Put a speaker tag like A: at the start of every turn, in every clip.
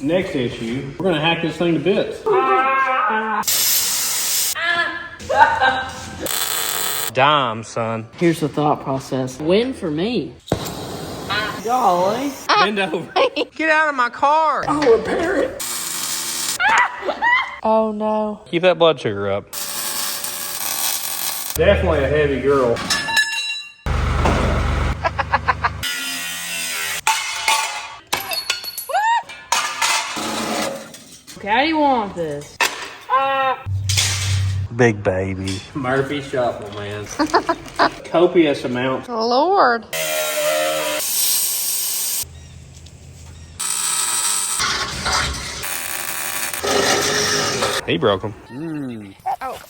A: Next issue, we're gonna hack this thing to bits. Dime, son.
B: Here's the thought process. Win for me. Golly.
A: Bend over. Get out of my car.
B: I'll repair it. Oh no.
A: Keep that blood sugar up. Definitely a heavy girl.
B: Okay, how do you want this?
A: Big baby. Murphy Shuffle, man. Copious amounts.
C: Oh, Lord.
A: He broke them.
C: Oh.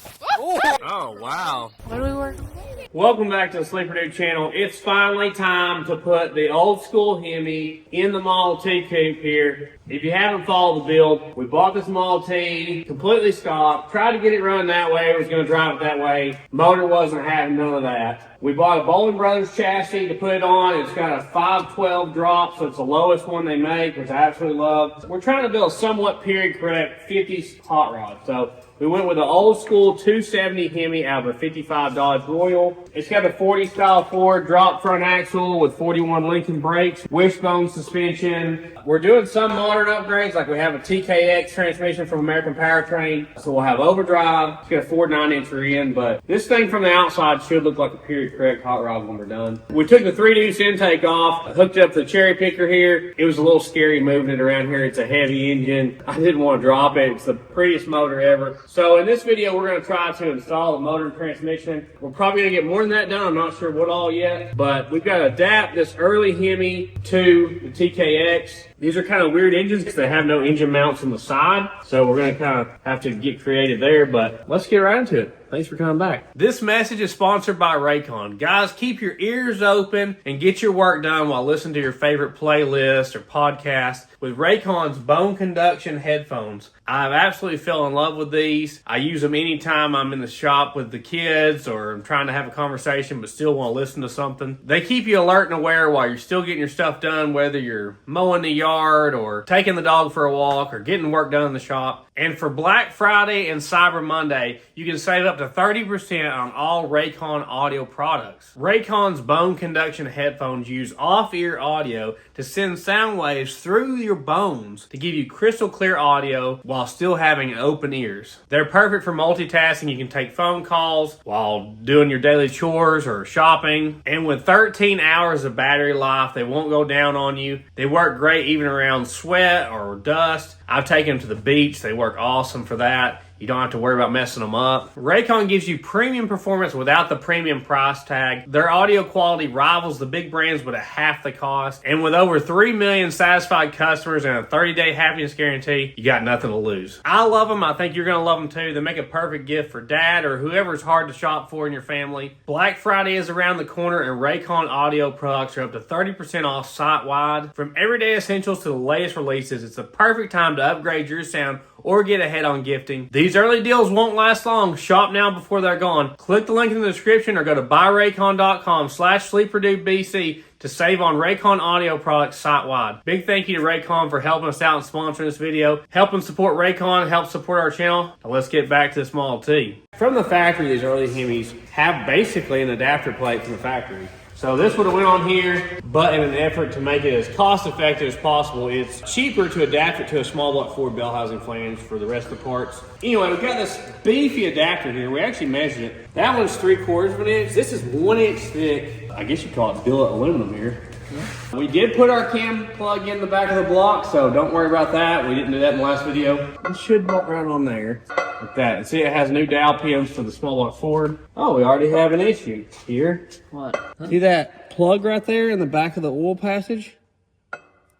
A: Oh, wow.
C: What do we work on?
A: Welcome back to the Sleeper Dude channel. It's finally time to put the old school Hemi in the Model T Coupe here. If you haven't followed the build, we bought this Model T completely stock, tried to get it running that way, was going to drive it that way. Motor wasn't having none of that. We bought a Boling Brothers Chassis to put it on. It's got a 512 drop, so it's the lowest one they make, which I absolutely love. We're trying to build a somewhat period correct 50s hot rod. So we went with the old school 270 Hemi out of a 55 Dodge Royal. It's got a 40 style Ford drop front axle with 41 Lincoln brakes, wishbone suspension. We're doing some modern upgrades, like we have a TKX transmission from American Powertrain. So we'll have overdrive. It's got a Ford 9-inch rear end, but this thing from the outside should look like a period correct hot rod when we're done. We took the 3-deuce intake off, hooked up the cherry picker here. It was a little scary moving it around here. It's a heavy engine. I didn't want to drop it. It's the prettiest motor ever. So in this video, we're going to try to install the motor and transmission. We're probably going to get more than that done. I'm not sure what all yet, but we've got to adapt this early Hemi to the TKX. These are kind of weird engines because they have no engine mounts on the side. So we're going to kind of have to get creative there, but let's get right into it. Thanks for coming back. This message is sponsored by Raycon. Guys, keep your ears open and get your work done while listening to your favorite playlist or podcast with Raycon's bone conduction headphones. I've absolutely fell in love with these. I use them anytime I'm in the shop with the kids or I'm trying to have a conversation but still want to listen to something. They keep you alert and aware while you're still getting your stuff done, whether you're mowing the yard or taking the dog for a walk or getting work done in the shop. And for Black Friday and Cyber Monday, you can save up to 30% on all Raycon audio products. Raycon's bone conduction headphones use off-ear audio to send sound waves through your bones to give you crystal clear audio while still having open ears. They're perfect for multitasking. You can take phone calls while doing your daily chores or shopping. And with 13 hours of battery life, they won't go down on you. They work great even around sweat or dust. I've taken them to the beach. They work awesome for that. You don't have to worry about messing them up. Raycon gives you premium performance without the premium price tag. Their audio quality rivals the big brands but at half the cost. And with over 3 million satisfied customers and a 30-day happiness guarantee, you got nothing to lose. I love them. I think you're going to love them too. They make a perfect gift for dad or whoever's hard to shop for in your family. Black Friday is around the corner and Raycon audio products are up to 30% off site-wide. From everyday essentials to the latest releases, it's the perfect time to upgrade your sound or get ahead on gifting. These early deals won't last long. Shop now before they're gone. Click the link in the description or go to buyraycon.com/sleeperdudebc to save on Raycon audio products site-wide. Big thank you to Raycon for helping us out and sponsoring this video. Helping support Raycon, help support our channel. Now let's get back to this Model T. From the factory, these early Hemis have basically an adapter plate from the factory. So this would have went on here, but in an effort to make it as cost effective as possible, it's cheaper to adapt it to a small block Ford bell housing flange for the rest of the parts. Anyway, we've got this beefy adapter here. We actually measured it. That one's 3/4 of an inch. This is 1 inch thick. I guess you call it billet aluminum here. Yeah. We did put our cam plug in the back of the block, so don't worry about that. We didn't do that in the last video. It should bolt right on there. Like that. And see, it has new dowel pins for the small block Ford. Oh, we already have an issue here.
B: What? Huh?
A: See that plug right there in the back of the oil passage?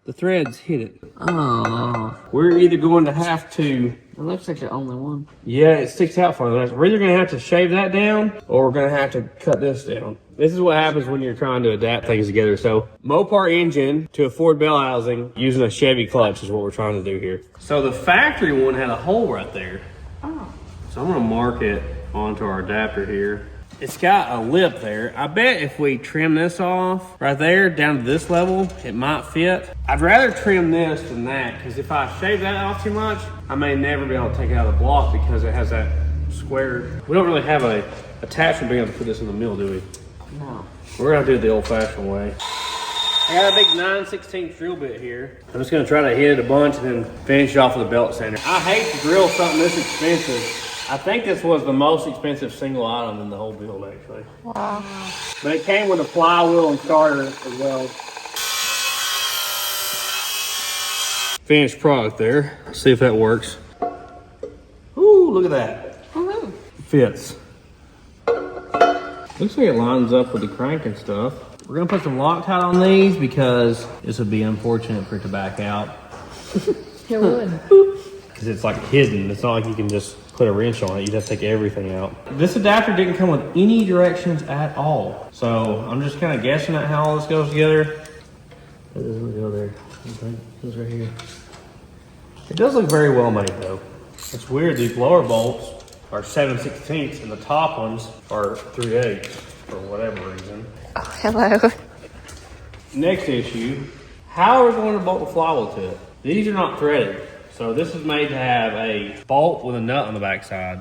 A: The threads hit it.
B: Oh.
A: We're either going to have to...
B: It looks like the only one.
A: Yeah, it sticks out for us. We're either going to have to shave that down or we're going to have to cut this down. This is what happens when you're trying to adapt things together. So, Mopar engine to a Ford bell housing using a Chevy clutch is what we're trying to do here. So the factory one had a hole right there.
B: Oh.
A: So I'm going to mark it onto our adapter here. It's got a lip there. I bet if we trim this off right there down to this level, it might fit. I'd rather trim this than that, because if I shave that off too much, I may never be able to take it out of the block because it has that square. We don't really have a attachment being able to put this in the middle, do we?
B: No.
A: We're gonna do it the old fashioned way. I got a big 9/16 drill bit here. I'm just gonna try to hit it a bunch and then finish it off with a belt sander. I hate to drill something this expensive. I think this was the most expensive single item in the whole build, actually.
C: Wow.
A: But it came with a flywheel and starter as well. Finished product there. Let's see if that works. Ooh, look at that.
B: Woohoo.
A: Fits. Looks like it lines up with the crank and stuff. We're gonna put some Loctite on these because this would be unfortunate for it to back out.
B: It would.
A: Because it's like hidden. It's not like you can just put a wrench on it. You'd have to take everything out. This adapter didn't come with any directions at all. So I'm just kind of guessing at how all this goes together. It doesn't go there. Okay, it goes right here. It does look very well made though. It's weird, these lower bolts are 7/16 and the top ones are 3/8 for whatever reason.
C: Oh, hello.
A: Next issue, how are we going to bolt the flywheel to it? These are not threaded. So this is made to have a bolt with a nut on the backside.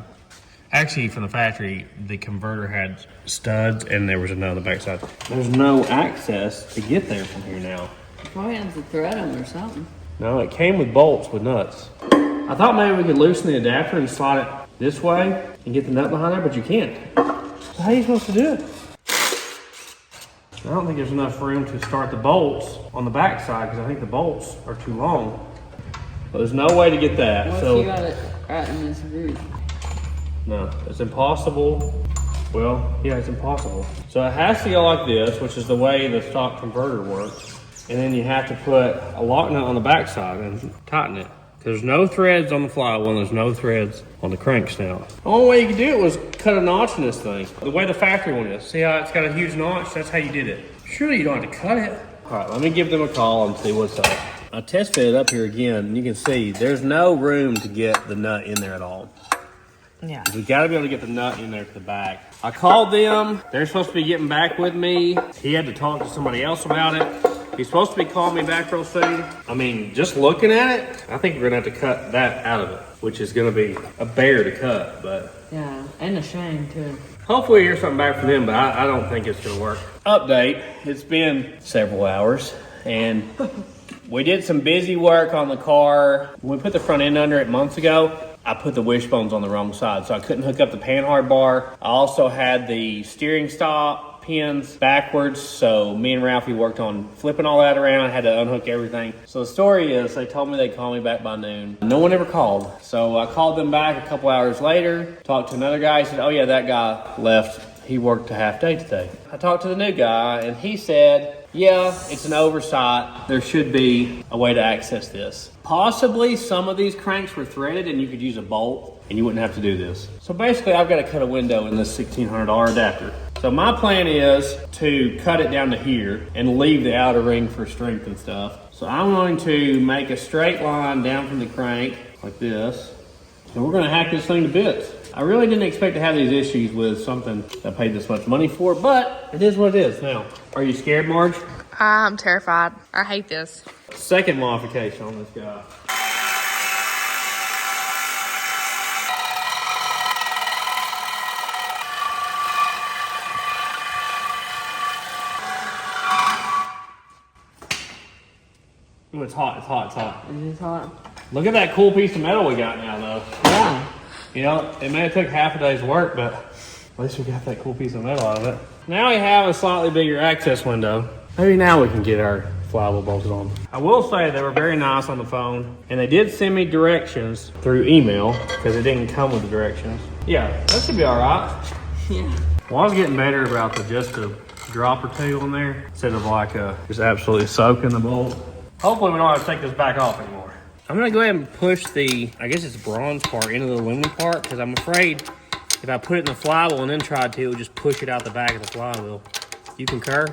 A: Actually, from the factory, the converter had studs and there was a nut on the backside. There's no access to get there from here now.
B: Probably has to thread them or something.
A: No, it came with bolts with nuts. I thought maybe we could loosen the adapter and slide it this way and get the nut behind there, but you can't. So how are you supposed to do it? I don't think there's enough room to start the bolts on the backside because I think the bolts are too long. But there's no way to get that.
B: What
A: So
B: if you got it right in this groove?
A: no, it's impossible. Well, yeah, it's impossible. So it has to go like this, which is the way the stock converter works. And then you have to put a lock nut on the backside and tighten it. There's no threads on the flywheel and there's no threads on the crank snout. The only way you could do it was cut a notch in this thing. The way the factory one is. See how it's got a huge notch? That's how you did it. Surely you don't have to cut it. All right, let me give them a call and see what's up. I test fitted up here again, and you can see there's no room to get the nut in there at all.
C: Yeah.
A: We gotta be able to get the nut in there to the back. I called them. They're supposed to be getting back with me. He had to talk to somebody else about it. He's supposed to be calling me back real soon. I mean, just looking at it, I think we're gonna have to cut that out of it, which is gonna be a bear to cut, but.
B: Yeah, and a shame too.
A: Hopefully we hear something back from them, but I don't think it's gonna work. Update, it's been several hours, and we did some busy work on the car. When we put the front end under it months ago, I put the wishbones on the wrong side, so I couldn't hook up the panhard bar. I also had the steering stop pins backwards, so me and Ralphie worked on flipping all that around. I had to unhook everything. So the story is, they told me they'd call me back by noon. No one ever called. So I called them back a couple hours later, talked to another guy. He said, oh yeah, that guy left. He worked a half day today. I talked to the new guy and he said, yeah, it's an oversight. There should be a way to access this. Possibly some of these cranks were threaded and you could use a bolt and you wouldn't have to do this. So basically I've got to cut a window in this $1,600 adapter. So my plan is to cut it down to here and leave the outer ring for strength and stuff. So I'm going to make a straight line down from the crank like this. And we're going to hack this thing to bits. I really didn't expect to have these issues with something I paid this much money for, but it is what it is now. Are you scared, Marge?
C: I'm terrified. I hate this.
A: Second modification on this guy. Ooh, it's hot, it's hot, it's hot.
B: It is hot.
A: Look at that cool piece of metal we got now, though.
B: Yeah.
A: You know, it may have took half a day's work, but at least we got that cool piece of metal out of it. Now we have a slightly bigger access window. Maybe now we can get our flywheel bolted on. I will say they were very nice on the phone, and they did send me directions through email because it didn't come with the directions. Yeah, that should be all right.
B: Yeah.
A: Well, I was getting better about just a drop or two on there instead of like just absolutely soaking the bolt. Hopefully we don't have to take this back off anymore. I'm gonna go ahead and push the, I guess it's bronze part into the aluminum part because I'm afraid if I put it in the flywheel and then tried to, it would just push it out the back of the flywheel. You concur?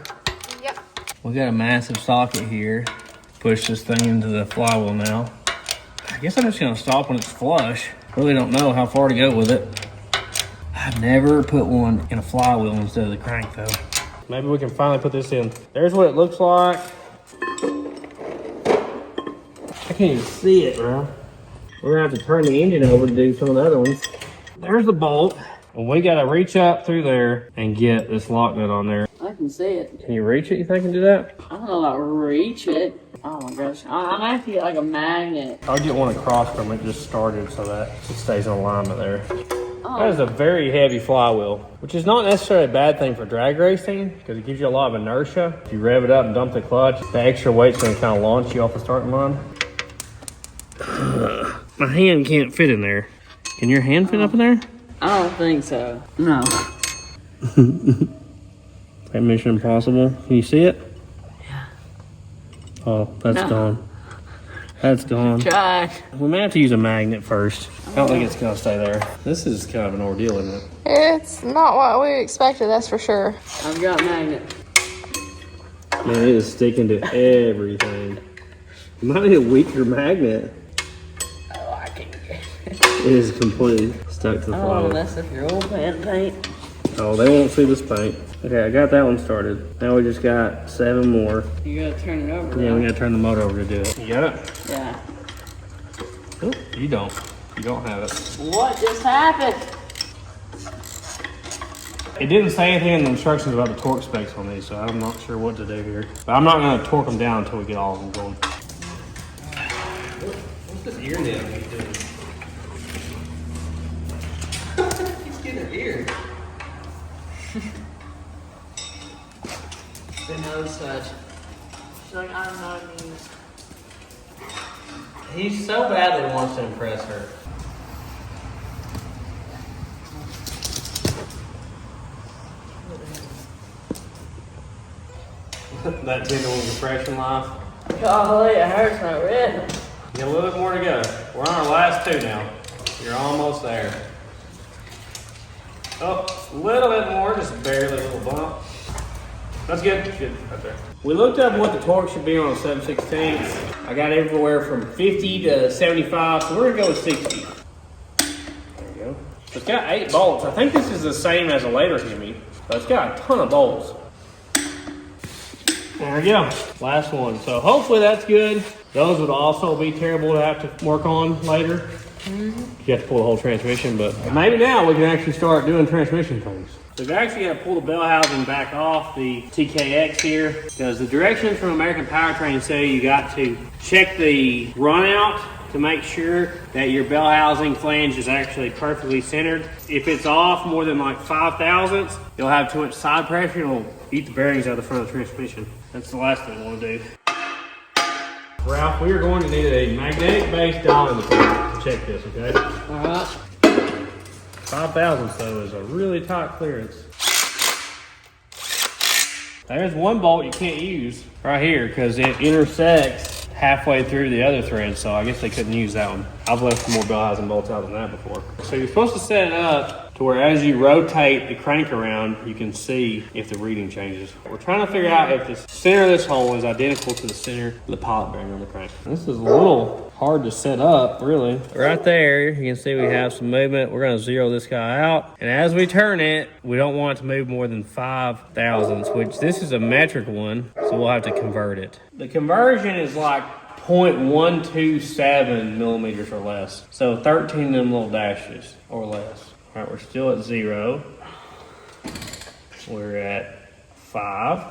C: Yep.
A: We got a massive socket here. Push this thing into the flywheel now. I guess I'm just gonna stop when it's flush. Really don't know how far to go with it. I've never put one in a flywheel instead of the crank though. Maybe we can finally put this in. There's what it looks like. I can't even see it, bro. We're gonna have to turn the engine over to do some of the other ones. There's the bolt. And we gotta reach up through there and get this lock nut on there.
B: I can see it.
A: Can you reach it, you think I can do that?
B: I don't know about reach it. Oh my gosh. I'm gonna have to get like a magnet.
A: I'll get one across from it just started so that it stays in alignment there.
B: Oh.
A: That is a very heavy flywheel, which is not necessarily a bad thing for drag racing because it gives you a lot of inertia. If you rev it up and dump the clutch, the extra weight's gonna kind of launch you off the starting line. My hand can't fit in there. Can your hand fit up in there?
B: I don't think so. No.
A: That Mission Impossible. Can you see it?
B: Yeah.
A: Oh, that's gone. That's gone.
B: Try.
A: We may have to use a magnet first. I don't think it's gonna stay there. This is kind of an ordeal, isn't it?
C: It's not what we expected, that's for sure.
B: I've got a magnet.
A: Man, it is sticking to everything. You might need a weaker magnet.
B: Oh, I can't get it.
A: It is completely stuck to the
B: I don't
A: flywheel.
B: want to mess up your old paint.
A: Oh, they won't see this paint. Okay, I got that one started. Now we just got 7 more.
B: You gotta turn it over.
A: Yeah,
B: though.
A: we gotta turn the motor over to do it. You got it?
B: Yeah.
A: Oh, you don't. You don't have it.
B: What just happened?
A: It didn't say anything in the instructions about the torque specs on these, so I'm not sure what to do here. But I'm not gonna torque them down until we get all of them going. What's this ear nail he's doing? He's getting an ear.
B: The nose touch. She's like, I don't know what it means.
A: He so badly wants to impress her. That gentle compression life.
B: Golly, it hurts my wrist.
A: Got a little bit more to go. We're on our last 2 now. You're almost there. Oh, a little bit more, just barely a little bump. That's good. Good, right there. We looked up what the torque should be on a 7/16. I got everywhere from 50 to 75, so we're gonna go with 60. There you go. It's got 8 bolts. I think this is the same as a later Hemi, but it's got a ton of bolts. There we go. Last one. So hopefully that's good. Those would also be terrible to have to work on later. You have to pull the whole transmission, but maybe now we can actually start doing transmission things. So we've actually got to pull the bell housing back off the TKX here because the directions from American Powertrain say you got to check the runout to make sure that your bell housing flange is actually perfectly centered. If it's off more than like 5 thousandths, you'll have too much side pressure and it'll eat the bearings out of the front of the transmission. That's the last thing we want to do. Ralph, we are going to need a magnetic base dial indicator to check this, okay?
B: Alright.
A: 5 thousandths though is a really tight clearance. There's one bolt you can't use right here because it intersects halfway through the other thread, so I guess they couldn't use that one. I've left more bell housing bolts out than that before. So you're supposed to set it up to where as you rotate the crank around, you can see if the reading changes. We're trying to figure out if the center of this hole is identical to the center of the pilot bearing on the crank. This is a little hard to set up, really. Right there, you can see we have some movement. We're gonna zero this guy out. And as we turn it, we don't want it to move more than 5 thousandths, which this is a metric one, so we'll have to convert it. The conversion is like 0.127 millimeters or less. So 13 of them little dashes or less. All right, we're still at 0. We're at 5.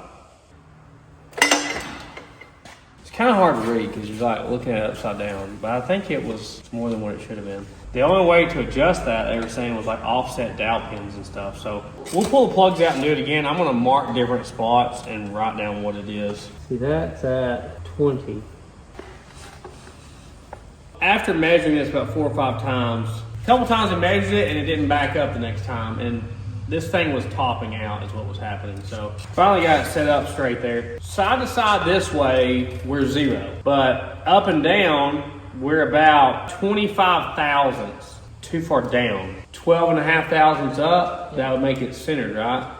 A: It's kind of hard to read because you're like looking at it upside down, but I think it was more than what it should have been. The only way to adjust that, they were saying, was like offset dowel pins and stuff. So we'll pull the plugs out and do it again. I'm gonna mark different spots and write down what it is. See, that's at 20. After measuring this about 4 or 5 times, a couple times I measured it and it didn't back up the next time, and this thing was topping out is what was happening. So finally got it set up straight there. Side to side this way, we're 0, but up and down, we're about 25 thousandths too far down. 12.5 thousandths up, that would make it centered, right?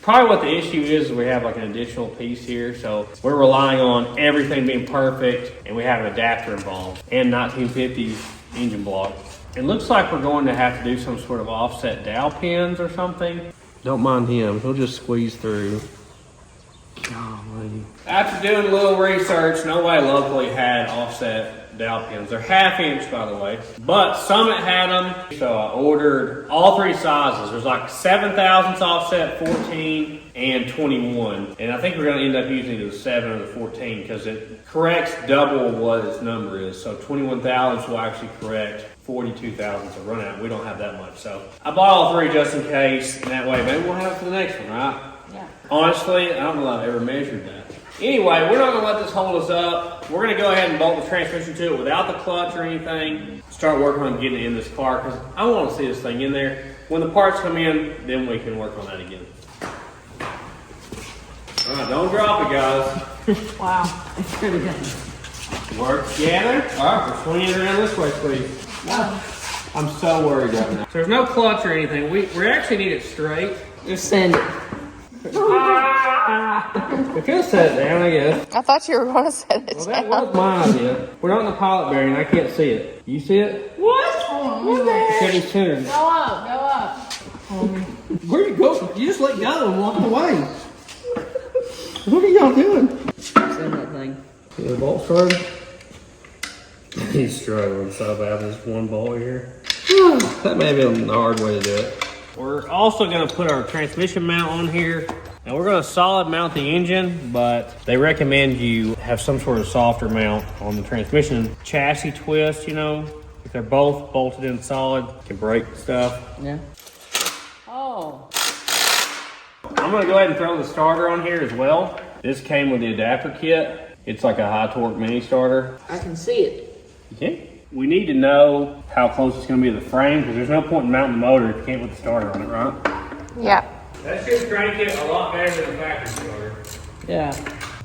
A: Probably what the issue is we have like an additional piece here, so we're relying on everything being perfect, and we have an adapter involved and 1950s engine block. It looks like we're going to have to do some sort of offset dowel pins or something. Don't mind him, he'll just squeeze through. Golly. After doing a little research, nobody locally had offset dowel pins. They're 1/2 inch, by the way, but Summit had them, so I ordered all 3 sizes. There's like 7 thousandths offset, 14, and 21. And I think we're gonna end up using the 7 or the 14 because it corrects double what its number is. So 21 thousandths will actually correct 42 thousandths of runout. We don't have that much, so I bought all 3 just in case, and that way maybe we'll have it for the next one, right?
B: Yeah.
A: Honestly, I don't know if I've ever measured that. Anyway, we're not gonna let this hold us up. We're gonna go ahead and bolt the transmission to it without the clutch or anything. Start working on getting it in this car because I want to see this thing in there. When the parts come in, then we can work on that again. All right, don't drop it, guys.
B: Wow. It's really good.
A: Work together. All right, we're swinging it around this way, please.
B: Wow.
A: I'm so worried right now. So there's no clutch or anything. We actually need it straight.
B: Just send it.
A: We could have set it down, I guess.
C: I thought you were going to set it
A: Well,
C: down.
A: that was my idea. We're not in the pilot bearing. I can't see it. You see it?
B: What?
A: Steady centered.
B: Go up, go up.
A: Where you go? You just let go and walk away. What are y'all doing?
B: Send that thing.
A: Get the bolt started. He's struggling so bad with this one bolt here. That may have been the hard way to do it. We're also going to put our transmission mount on here. And we're going to solid mount the engine, but they recommend you have some sort of softer mount on the transmission chassis twist, you know. If they're both bolted in solid, it can break stuff.
B: Yeah. Oh.
A: I'm going to go ahead and throw the starter on here as well. This came with the adapter kit. It's like a high torque mini starter.
B: I can see it.
A: You can? We need to know how close it's going to be to the frame because there's no point in mounting the motor if you can't put the starter on it, right?
C: Yeah.
A: That should crank it a lot better than the factory starter.
B: Yeah.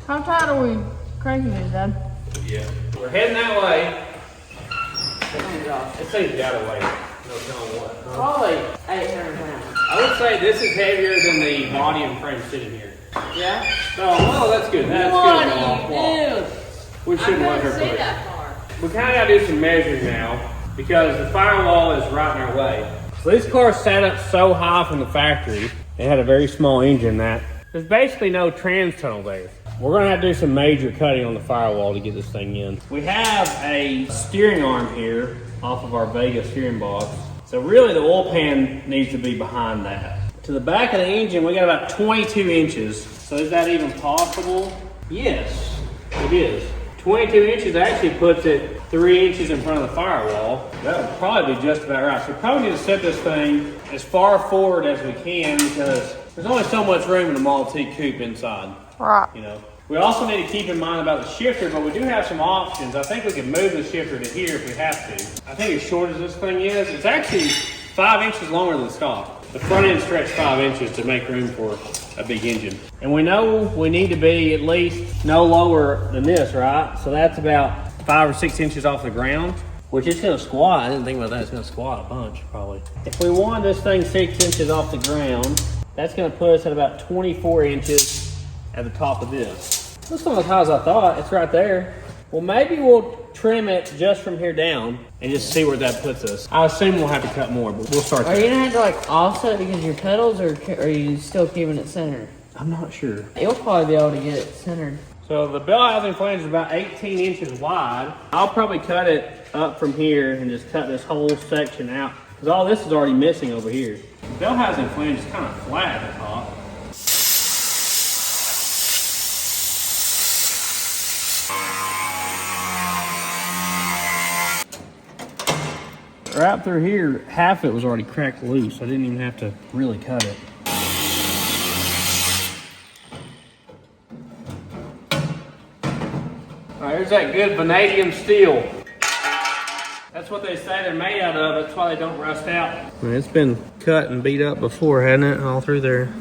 C: How tight are we cranking it, Dad?
A: Yeah. We're heading that way.
B: Oh gosh.
A: It seems that way. No telling what. Huh?
B: Probably 800 pounds.
A: I would say this is heavier than the body and frame sitting here.
B: Yeah?
A: So, well, that's good. That's
B: What
A: good.
B: do you do?
A: We shouldn't let her
B: I
A: put
B: couldn't see
A: it.
B: that far.
A: We kind of got to do some measuring now because the firewall is right in our way. So this car sat up so high from the factory. It had a very small engine that there's basically no trans tunnel there. We're going to have to do some major cutting on the firewall to get this thing in. We have a steering arm here off of our Vega steering box. So really the oil pan needs to be behind that. To the back of the engine, we got about 22 inches. So is that even possible? Yes, it is. 22 inches actually puts it 3 inches in front of the firewall. That would probably be just about right. So we probably need to set this thing as far forward as we can because there's only so much room in the Model T Coupe inside.
C: Right.
A: You know. We also need to keep in mind about the shifter, but we do have some options. I think we can move the shifter to here if we have to. I think as short as this thing is, it's actually 5 inches longer than stock. The front end stretched 5 inches to make room for a big engine. And we know we need to be at least no lower than this, right? So that's about 5 or 6 inches off the ground, which is gonna squat. I didn't think about that. It's gonna squat a bunch, probably. If we want this thing 6 inches off the ground, that's gonna put us at about 24 inches at the top of this. That's not as high as I thought. It's right there. Well, maybe we'll trim it just from here down and just see where that puts us. I assume we'll have to cut more, but we'll start
B: Are
A: there.
B: you gonna have to like offset because of your pedals, or are you still keeping it centered?
A: I'm not sure.
B: You'll probably be able to get it centered.
A: So the bell housing flange is about 18 inches wide. I'll probably cut it up from here and just cut this whole section out because all this is already missing over here. The bell housing flange is kind of flat at the top. Right through here, half of it was already cracked loose. I didn't even have to really cut it. All right, here's that good vanadium steel. That's what they say they're made out of. That's why they don't rust out. It's been cut and beat up before, hasn't it? All through there.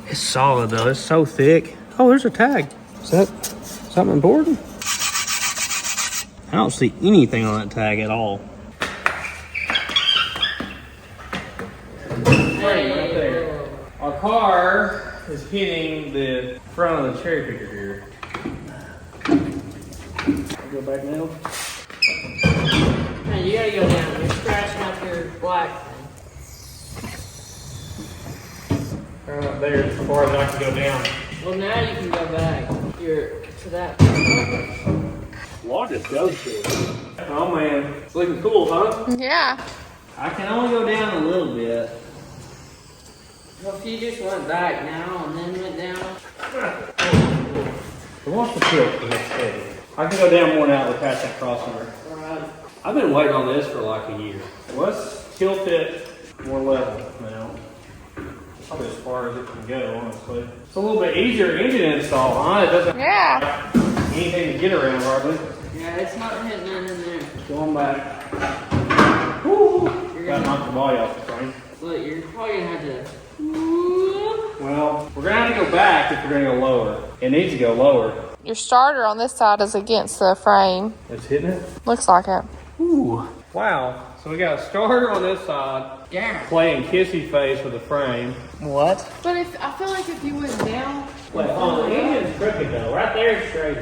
A: It's solid though. It's so thick. Oh, there's a tag. Is that something important? I don't see anything on that tag at all. Right there. Our car is hitting the front of the cherry picker here. I'll go back now.
B: Hey, you gotta go down. You're scratching up black thing.
A: Right up there, as far as I can go down.
B: Well, now you can go back. You're to that.
A: What just goes to it? Oh man, it's looking cool, huh?
C: Yeah.
A: I can only go down a little bit.
B: Well, if you just went back now and then went down.
A: So what's the tilt for this heavy? I can go down more now to pass that crossmember.
B: Alright.
A: I've been waiting on this for like a year. Let's tilt it more level now. Probably as far as it can go, honestly. It's a little bit easier engine install, huh? It doesn't
C: Yeah.
A: have anything to get around hardly.
B: Yeah, it's not hitting none in there.
A: Going back. Woo!
B: You're
A: Got
B: gonna,
A: knocked the body off the frame.
B: look, you're probably gonna have to.
A: Well, we're gonna have to go back if we're gonna go lower. It needs to go lower.
C: Your starter on this side is against the frame.
A: It's hitting it?
C: Looks like it.
A: Ooh. Wow. So we got a starter on this side,
B: Yeah.
A: playing kissy face with the frame.
B: What?
C: But if I feel like if you went down,
A: Wait, the engine's crooked though. Right there it's straight.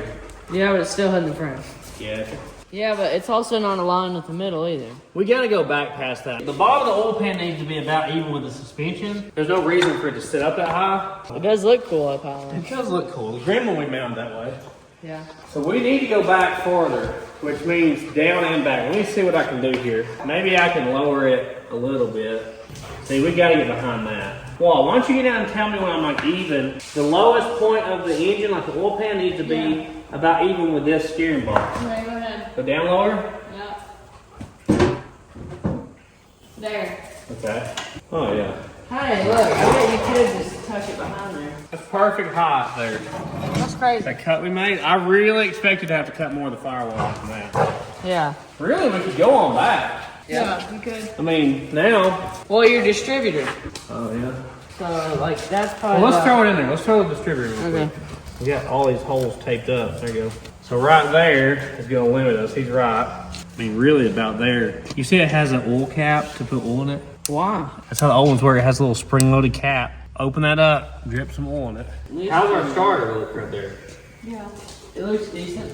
B: Yeah, but it's still hitting the frame.
A: Yeah.
B: Yeah, but it's also not aligned with the middle either.
A: We gotta go back past that. The bottom of the oil pan needs to be about even with the suspension. There's no reason for it to sit up that high.
B: It does look cool up high.
A: It does look cool. The grim when we mount that way.
B: Yeah.
A: So we need to go back farther, which means down and back. Let me see what I can do here. Maybe I can lower it a little bit. See, we gotta get behind that. Well, why don't you get out and tell me when I'm like even. The lowest point of the engine, like the oil pan, needs to be about even with this steering bar.
B: Okay, go ahead.
A: Go down lower?
B: Yep. There.
A: Okay. Oh yeah.
B: Hey, look, I bet you could just tuck it behind there.
A: That's perfect height there.
C: that's crazy.
A: That cut we made, I really expected to have to cut more of the firewall than that.
B: Yeah.
A: Really, we could go on back.
C: Yeah, you could.
A: I mean, now.
B: Well, your distributor.
A: Oh yeah.
B: So, like, that's probably.
A: Well, let's throw it in there. Let's throw the distributor in
B: Okay.
A: quick. We got all these holes taped up. There you go. So right there is going to limit us. He's right. I mean, really about there. You see it has an oil cap to put oil in it?
B: Why?
A: That's how the old ones work. It has a little spring-loaded cap. Open that up, drip some oil in it. How's our starter look right there?
C: Yeah.
B: It looks decent.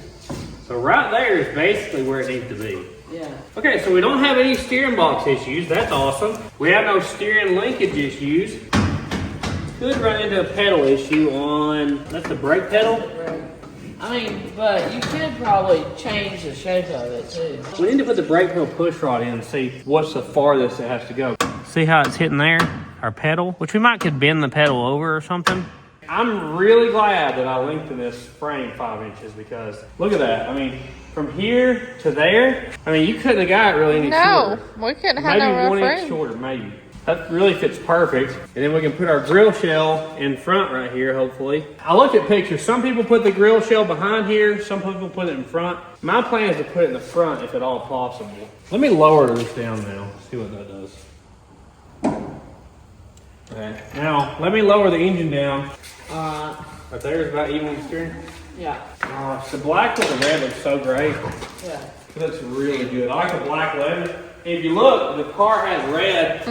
A: So right there is basically where it needs to be.
B: Yeah.
A: Okay, so we don't have any steering box issues. That's awesome. We have no steering linkage issues. Could run into a pedal issue on, that's the brake pedal.
B: Right. I mean, but you could probably change the shape of it too.
A: We need to put the brake pedal push rod in and see what's the farthest it has to go. See how it's hitting there? Our pedal, which we might could bend the pedal over or something. I'm really glad that I lengthened this frame 5 inches because look at that. I mean, from here to there, I mean, you couldn't have got it really any
C: No,
A: shorter.
C: we couldn't have
A: Maybe
C: no
A: 1
C: real
A: inch
C: frame.
A: shorter, maybe. That really fits perfect. And then we can put our grill shell in front right here, hopefully. I looked at pictures. Some people put the grill shell behind here. Some people put it in front. My plan is to put it in the front if at all possible. Let me lower this down now. See what that does. Okay. Now, let me lower the engine down. Right there is about even with the steering.
B: Yeah.
A: The black with the red looks so great.
B: Yeah.
A: It looks really good. I like the black leather. If you look, the car has red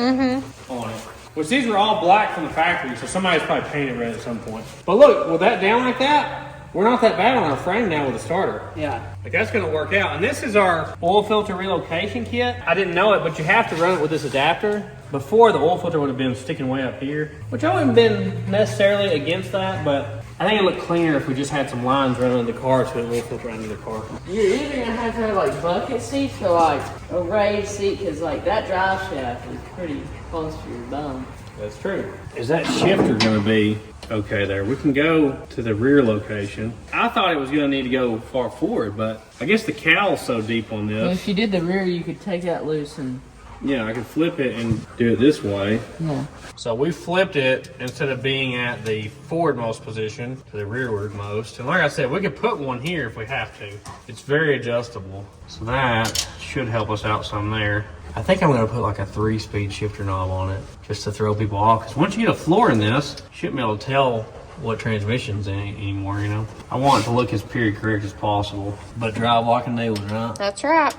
A: on it. Which these were all black from the factory, so somebody's probably painted red at some point. But look, with that down like that, we're not that bad on our frame now with the starter.
B: Yeah.
A: Like that's gonna work out. And this is our oil filter relocation kit. I didn't know it, but you have to run it with this adapter. Before, the oil filter would have been sticking way up here, which I wouldn't have been necessarily against that, but I think it looked cleaner if we just had some lines running in the car so it will filter under the car.
B: You're either gonna have to have like bucket seats or like a raised seat, because like that drive shaft is pretty close to your bum.
A: That's true. Is that shifter gonna be okay there? We can go to the rear location. I thought it was gonna need to go far forward, but I guess the cowl's so deep on
B: Well,
A: this.
B: if you did the rear, you could take that loose and
A: Yeah, I could flip it and do it this way.
B: yeah.
A: So we flipped it instead of being at the forwardmost position to the rearward most. And like I said, we could put one here if we have to. It's very adjustable. So that should help us out some there. I think I'm gonna put like a 3-speed shifter knob on it just to throw people off. Because once you get a floor in this, you shouldn't be able to tell what transmission's in it anymore, you know? I want it to look as period correct as possible, but drive like a nail, right?
C: That's right.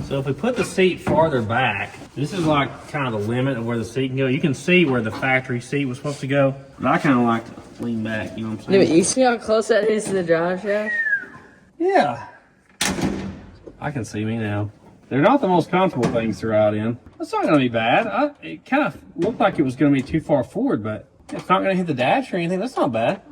A: So if we put the seat farther back, this is like kind of the limit of where the seat can go. You can see where the factory seat was supposed to go, but I kind of like to lean back, you know what I'm
B: Yeah,
A: saying?
B: but you see how close that is to the drive shaft?
A: Yeah. I can see me now. They're not the most comfortable things to ride in. That's not gonna be bad. It kind of looked like it was gonna be too far forward, but it's not gonna hit the dash or anything. That's not bad.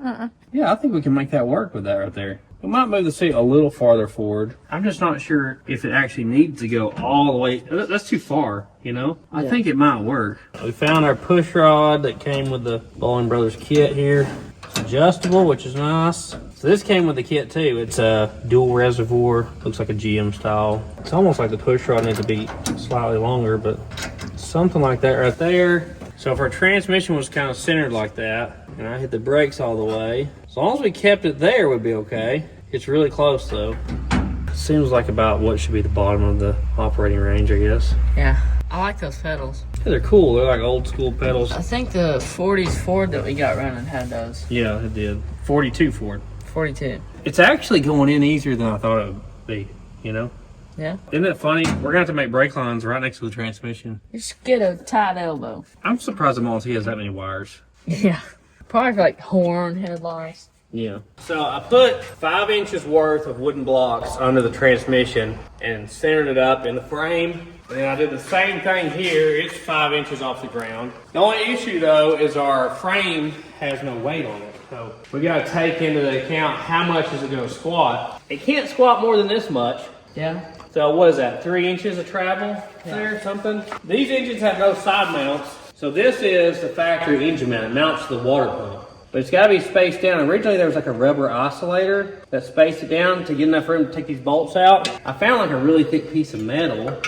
A: Yeah, I think we can make that work with that right there. We might move the seat a little farther forward. I'm just not sure if it actually needs to go all the way. That's too far, you know? I think it might work. We found our push rod that came with the Boling Brothers kit here. It's adjustable, which is nice. So this came with the kit too. It's a dual reservoir. Looks like a GM style. It's almost like the push rod needs to be slightly longer, but something like that right there. So if our transmission was kind of centered like that, and I hit the brakes all the way, as long as we kept it there, we'd be okay. It's really close though. Seems like about what should be the bottom of the operating range, I guess.
B: Yeah, I like those pedals.
A: Yeah, they're cool. They're like old school pedals.
B: I think the 40's Ford that we got running had those.
A: Yeah, it did. 42 Ford.
B: 42.
A: It's actually going in easier than I thought it would be, you know?
B: Yeah.
A: Isn't it funny? We're gonna have to make brake lines right next to the transmission.
B: Just get a tight elbow.
A: I'm surprised the Model T has that many wires.
B: Yeah. Probably for like horn headlights.
A: Yeah. So I put 5 inches worth of wooden blocks under the transmission and centered it up in the frame. And then I did the same thing here. It's 5 inches off the ground. The only issue though is our frame has no weight on it. So we gotta take into the account how much is it gonna squat. It can't squat more than this much.
B: Yeah.
A: So what is that, 3 inches of travel there, something? These engines have no side mounts. So this is the factory engine mount. It mounts to the water pump. But it's gotta be spaced down. Originally there was like a rubber oscillator that spaced it down to get enough room to take these bolts out. I found like a really thick piece of metal.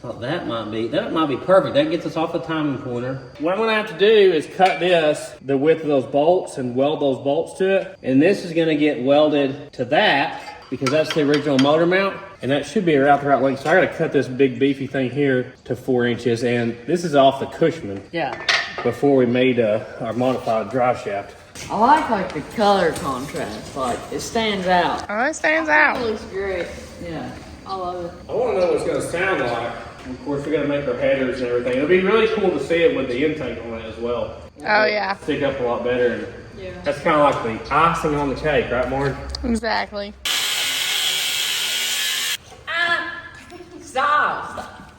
A: Thought that might be perfect. That gets us off the timing pointer. What I'm gonna have to do is cut the width of those bolts and weld those bolts to it. And this is gonna get welded to that because that's the original motor mount. And that should be about the right length. So I gotta cut this big beefy thing here to 4 inches. And this is off the Cushman.
B: Yeah.
A: Before we made our modified drive shaft.
B: I like the color contrast. Like, it stands out.
C: Oh, it stands
B: It
C: out.
B: looks great. Yeah. I love it.
A: I wanna know what it's gonna sound like. Of course, we gotta make our headers and everything. It'll be really cool to see it with the intake on it as well.
C: Oh, yeah.
A: Stick up a lot better. And
B: Yeah.
A: that's kind of like the icing on the cake, right, Maureen?
C: Exactly.
B: Stop.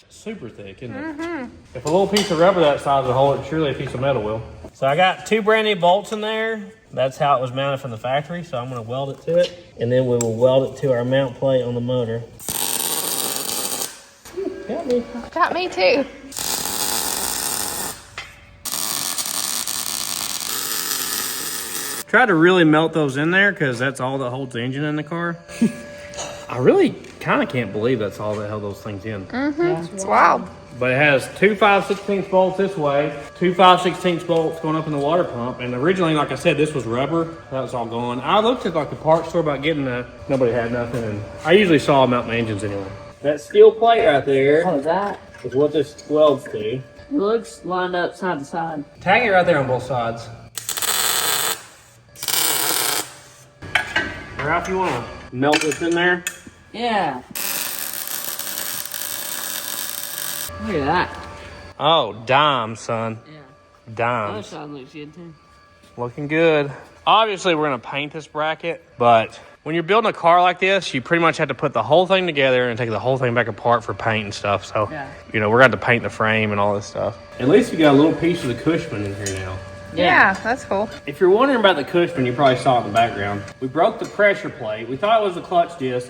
A: Super thick, isn't it? If a little piece of rubber that size will hold it, surely a piece of metal will. So I got 2 brand new bolts in there. That's how it was mounted from the factory. So I'm gonna weld it to it. And then we will weld it to our mount plate on the motor. Got me.
C: Got me too.
A: Try to really melt those in there because that's all that holds the engine in the car. I really kind of can't believe that's all that held those things in.
C: It's wild.
A: But it has 2 5/16 bolts this way, 2 5/16 bolts going up in the water pump. And originally, like I said, this was rubber. That was all gone. I looked at like the parts store about getting nobody had nothing. And I usually saw them out my engines anyway. That steel plate right there
B: What is that?
A: is what this welds to.
B: It looks lined up side to side.
A: Tag it right there on both sides. Ralph, you want to melt this in there?
B: Yeah. Look at that.
A: Oh, dime, son.
B: Yeah. Other
A: Dimes.
B: side looks good too.
A: Looking good. Obviously, we're going to paint this bracket, but when you're building a car like this, you pretty much have to put the whole thing together and take the whole thing back apart for paint and stuff. So,
B: Yeah.
A: you know, we're going to have to paint the frame and all this stuff. At least we got a little piece of the Cushman in here now.
C: Yeah, that's cool.
A: If you're wondering about the Cushman, you probably saw it in the background. We broke the pressure plate. We thought it was a clutch disc,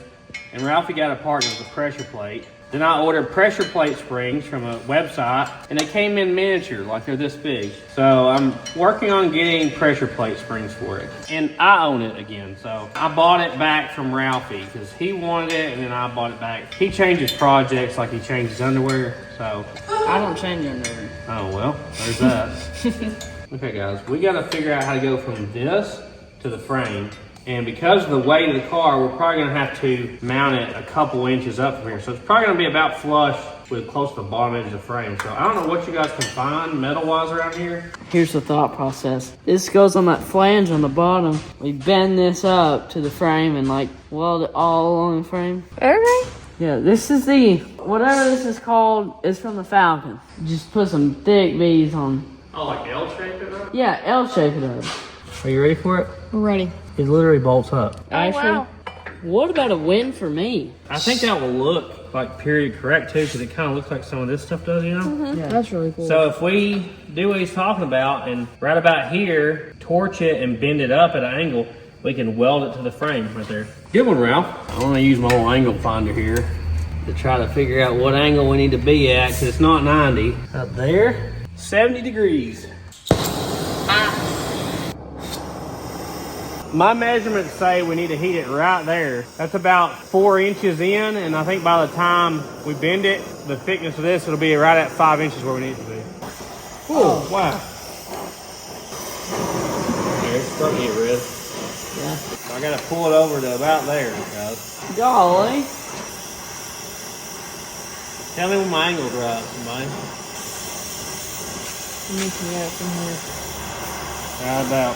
A: and Ralphie got a part and it was a pressure plate. Then I ordered pressure plate springs from a website, and they came in miniature, like they're this big. So I'm working on getting pressure plate springs for it. And I own it again, so I bought it back from Ralphie, because he wanted it, and then I bought it back. He changes projects like he changes underwear, so.
B: I don't change underwear.
A: Oh, well, there's that. Okay, guys, we gotta figure out how to go from this to the frame. And because of the weight of the car, we're probably gonna have to mount it a couple inches up from here. So it's probably gonna be about flush with close to the bottom edge of the frame. So I don't know what you guys can find metal-wise around here.
B: Here's the thought process. This goes on that flange on the bottom. We bend this up to the frame and like weld it all along the frame.
C: Okay.
B: Yeah, this is whatever this is called, is from the Falcon. Just put some thick beads on.
A: Oh, like L-shape it up?
B: Yeah, L shape it up.
A: Are you ready for it?
C: We're ready.
A: It literally bolts up.
B: Actually,
C: wow.
B: what about a win for me?
A: I think that will look like period correct too, because it kind of looks like some of this stuff does, you know?
B: Yeah, that's really cool.
A: So if we do what he's talking about and right about here, torch it and bend it up at an angle, we can weld it to the frame right there. Good one, Ralph. I'm gonna use my little angle finder here to try to figure out what angle we need to be at, because it's not 90. Up there, 70 degrees. My measurements say we need to heat it right there. That's about 4 inches in, and I think by the time we bend it, the thickness of this, it'll be right at 5 inches where we need it to be. Oh, wow. There, it's starting to get red.
B: Yeah.
A: So I gotta pull it over to about there, guys.
B: Golly.
A: Tell me when my angle's right, somebody.
C: Let me see that from here.
A: Right about.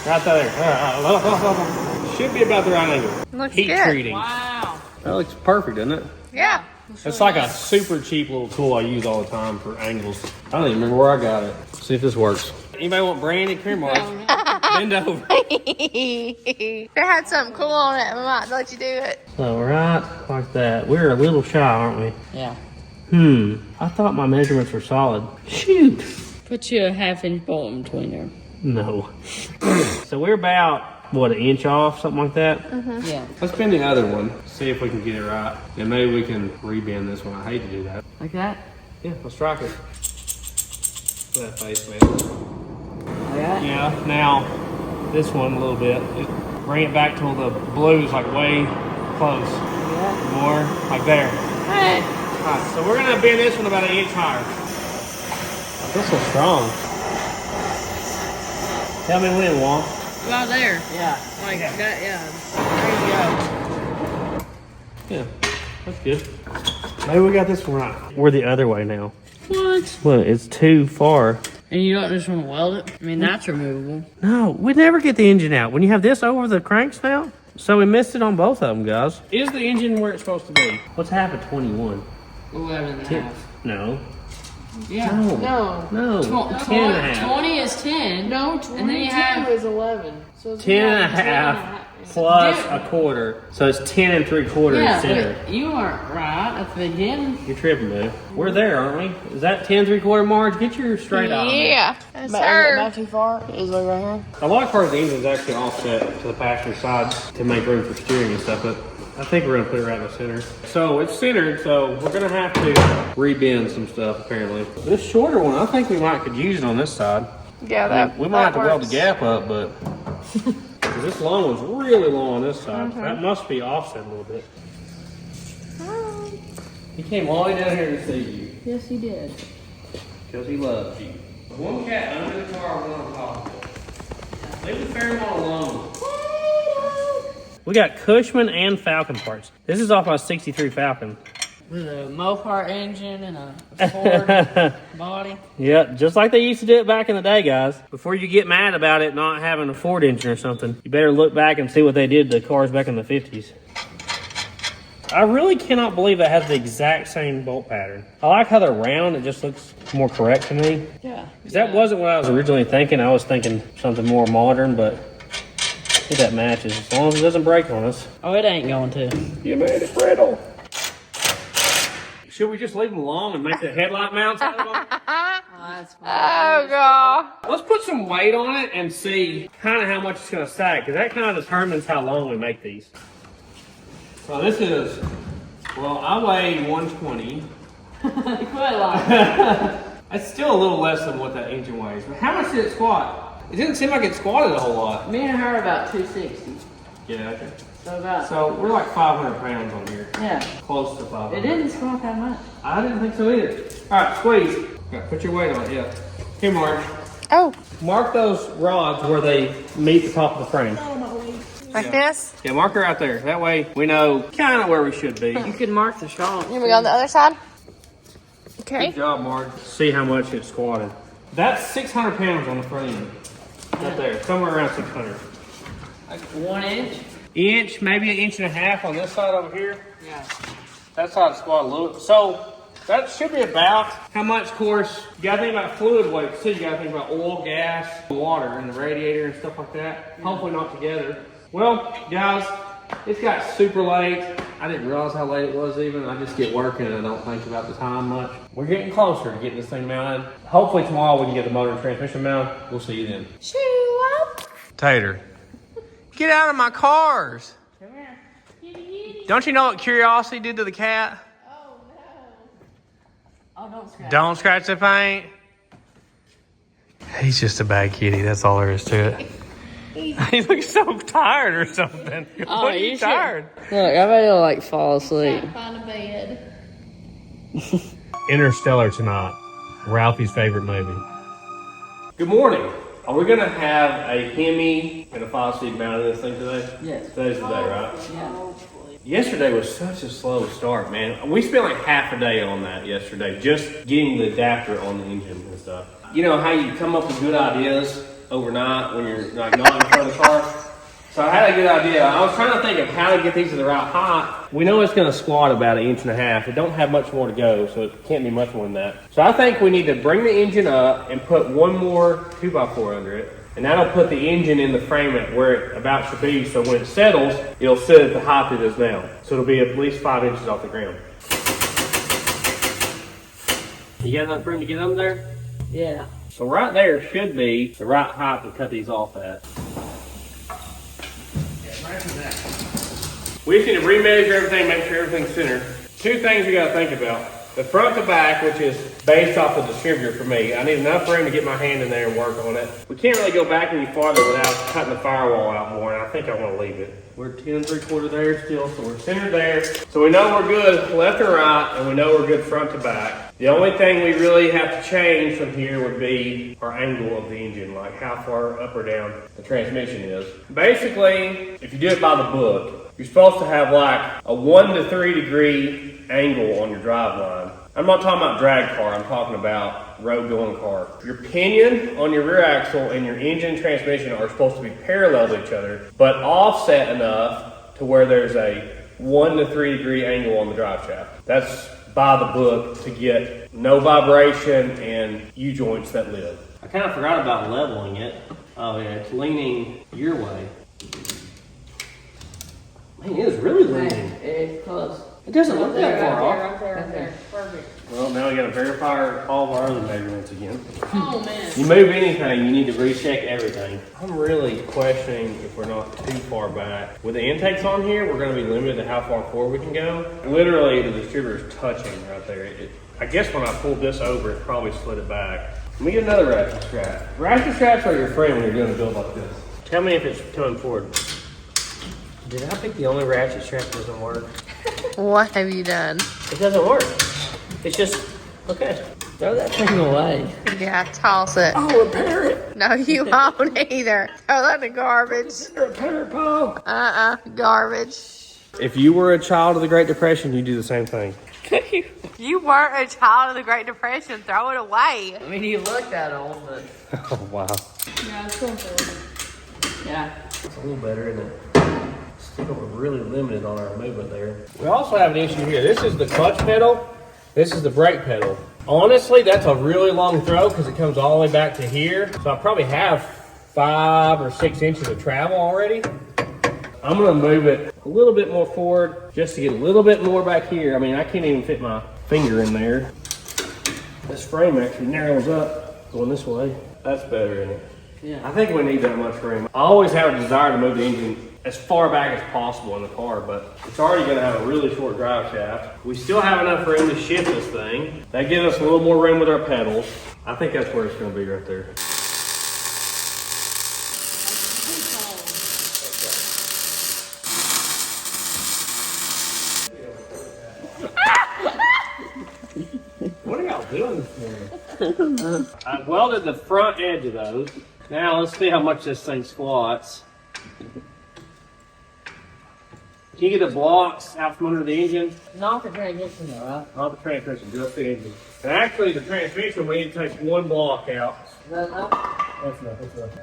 A: Right there. Should be about the right angle.
C: Looks
A: Heat
C: good.
A: treating.
B: Wow.
A: That looks perfect, doesn't it?
C: Yeah.
A: It's like a super cheap little tool I use all the time for angles. I don't even remember where I got it. Let's see if this works. Anybody want brandy cream marks? Bend over.
C: If it had something cool on it, we might let you do it.
A: So right like that. We're a little shy, aren't we?
B: Yeah.
A: I thought my measurements were solid. Shoot.
B: Put you a 1/2 inch bolt in between there.
A: No. So we're about, what, 1 inch off, something like that?
B: Yeah.
A: Let's bend the other one, see if we can get it right. And maybe we can rebend this one. I hate to do that.
B: Like that?
A: Yeah, let's strike it. That face, man.
B: Like that?
A: Yeah, now this one a little bit. Just bring it back till the blue is like way close.
B: Yeah.
A: More, like there.
B: Hey.
A: Alright, so we're gonna bend this one about 1 inch higher. I feel so strong. Tell me when, Wong.
C: About there.
B: Yeah.
C: Like
A: Yeah.
C: that, yeah. There you go.
A: Yeah, that's good. Maybe we got this one right. We're the other way now.
B: What?
A: Look, it's too far.
B: And you don't just want to weld it? I mean, that's removable.
A: No, we never get the engine out. When you have this over the crank snout, so we missed it on both of them, guys. Is the engine where it's supposed to be? What's half of 21?
B: 11 and a half.
A: No.
B: Yeah.
C: No.
A: No. 10 and a half.
B: 20 is 10.
C: No,
B: And then you have
C: 22 is 11. So it's
A: 10 and a half plus
B: Dude.
A: a quarter. So it's 10 and 3/4
B: Yeah,
A: center.
B: but you weren't right at the beginning.
A: You're tripping, dude. We're there, aren't we? Is that 10 3/4 Marge? Get your straight eye.
C: Yeah. Yes,
B: But is it
C: sir.
B: not too far? Is it right here?
A: A lot of cars, the engine's actually offset to the passenger side to make room for steering and stuff, but I think we're gonna put it right in the center. So it's centered, so we're gonna have to rebend some stuff apparently. This shorter one, I think we might could use it on this side.
C: Yeah,
A: I
C: that
A: mean, we might have to weld the
C: works.
A: gap up, but 'cause this long one's really long on this side. That must be offset a little bit. He came all the way down here to see you
B: Yes, he did.
A: because he loves you. One cat under the car, one on top. Leave the Fairmont alone. We got Cushman and Falcon parts. This is off my 63 Falcon.
B: With a Mopar engine and a Ford body.
A: Yep, just like they used to do it back in the day, guys. Before you get mad about it not having a Ford engine or something, you better look back and see what they did to cars back in the 50s. I really cannot believe it has the exact same bolt pattern. I like how they're round. It just looks more correct to me.
B: Yeah.
A: 'Cause that wasn't what I was originally thinking. I was thinking something more modern, but I think that matches. As long as it doesn't break on us.
B: Oh, it ain't going to.
A: You made it brittle. Should we just leave them alone and make the headlight mounts out of them?
B: That's
C: Oh, God.
A: Let's put some weight on it and see kind of how much it's going to stack, because that kind of determines how long we make these. So this is, well, I weigh 120.
B: Quite a lot.
A: It's still a little less than what that engine weighs. But how much did it squat? It didn't seem like it squatted a whole lot.
B: Me and her are about 260.
A: Yeah, okay.
B: So about.
A: So we're like 500 pounds on here.
B: Yeah.
A: Close to 500.
B: It didn't squat that much.
A: I didn't think so either. All right, squeeze. Okay, put your weight on it, yeah. Here, Mark.
C: Oh,
A: Mark those rods where they meet the top of the frame.
C: like this?
A: Yeah, mark her out there. That way we know kind of where we should be.
B: You could mark the shawl.
C: Here we go on the other side. Okay.
A: Good job, Mark. See how much it squatted. That's 600 pounds on the front end. Right there, somewhere around 600.
B: Like 1 inch?
A: Inch, maybe 1.5 inches on this side over here.
B: Yeah.
A: That side squat a little. So that should be about how much, of course, you gotta think about fluid weight too. You gotta think about oil, gas, water, and the radiator and stuff like that. Hopefully not together. Well, guys, it's got super late. I didn't realize how late it was even. I just get working and I don't think about the time much. We're getting closer to getting this thing mounted. Hopefully tomorrow we can get the motor and transmission mounted. We'll see you then.
C: Shoo up.
A: Tater, get out of my cars.
C: Come here. Kitty.
A: Don't you know what Curiosity did to the cat?
C: Oh no.
B: Oh, don't scratch.
A: Don't scratch the paint. He's just a bad kitty. That's all there is to it. He looks so tired or something.
B: Oh,
A: What are you tired?
B: Look, I bet he'll like fall asleep.
C: Can't find a bed.
A: Interstellar tonight. Ralphie's favorite movie. Good morning. Are we gonna have a Hemi and a 5-speed mount in this thing today?
B: Yes.
A: Today's the day, right?
B: Yeah.
A: Yesterday was such a slow start, man. We spent like half a day on that yesterday, just getting the adapter on the engine and stuff. You know how you come up with good ideas overnight when you're like not in front of the car? So I had a good idea. I was trying to think of how to get these to the right height. We know it's going to squat about 1.5 inches. It don't have much more to go, so it can't be much more than that. So I think we need to bring the engine up and put one more 2x4 under it. And that'll put the engine in the frame at where it about should be, so when it settles, it'll sit at the height it is now. So it'll be at least 5 inches off the ground. You got enough room to get under there?
B: Yeah.
A: So right there should be the right height to cut these off at. We just need to remeasure everything, make sure everything's centered. Two things you gotta think about. The front to back, which is based off the distributor for me, I need enough room to get my hand in there and work on it. We can't really go back any farther without cutting the firewall out more, and I think I want to leave it. We're 10 3/4 there still, so we're centered there. So we know we're good left and right, and we know we're good front to back. The only thing we really have to change from here would be our angle of the engine, like how far up or down the transmission is. Basically, if you do it by the book, you're supposed to have like a 1 to 3 degree angle on your drive line. I'm not talking about drag car, I'm talking about road going car. Your pinion on your rear axle and your engine and transmission are supposed to be parallel to each other, but offset enough to where there's a 1 to 3 degree angle on the drive shaft. That's by the book to get no vibration and U-joints that live. I kind of forgot about leveling it. Oh yeah, it's leaning your way. Man, it is really leaning.
B: It's close.
A: It doesn't look that far off.
C: Right there. Perfect.
A: Well, now we got to verify all of our other measurements again.
C: Oh man.
A: You move anything, you need to recheck everything. I'm really questioning if we're not too far back. With the intakes on here, we're going to be limited to how far forward we can go. Literally, the distributor's touching right there. I guess when I pulled this over, it probably slid it back. Let me get another ratchet strap. Ratchet straps are your friend when you're doing a build like this. Tell me if it's coming forward. Did I pick the only ratchet strap that doesn't work?
C: What have you done?
A: It doesn't work. It's just, okay.
B: Throw that thing away.
C: Yeah, toss it.
A: I'll repair it.
C: No, you won't either. Throw that in the garbage.
A: Repair it, Paul.
C: Garbage.
A: If you were a child of the Great Depression, you'd do the same thing.
C: You weren't a child of the Great Depression. Throw it away.
B: I mean, you looked at old, but
A: Oh, wow.
C: Yeah, it's going forward.
B: yeah.
A: It's a little better, isn't it? Still, we're really limited on our movement there. We also have an issue here. This is the clutch pedal. This is the brake pedal. Honestly, that's a really long throw because it comes all the way back to here. So I probably have 5 or 6 inches of travel already. I'm gonna move it a little bit more forward just to get a little bit more back here. I mean, I can't even fit my finger in there. This frame actually narrows up going this way. That's better, isn't it?
B: Yeah.
A: I think we need that much room. I always have a desire to move the engine as far back as possible in the car, but it's already going to have a really short drive shaft. We still have enough room to shift this thing. That gives us a little more room with our pedals. I think that's where it's going to be right there. What are y'all doing this morning? I welded the front edge of those. Now let's see how much this thing squats. Can you get the blocks out from under the engine?
B: Not the transmission though, right?
A: Not the transmission, just the engine. And actually, the transmission, we need to take one block out.
B: That's enough.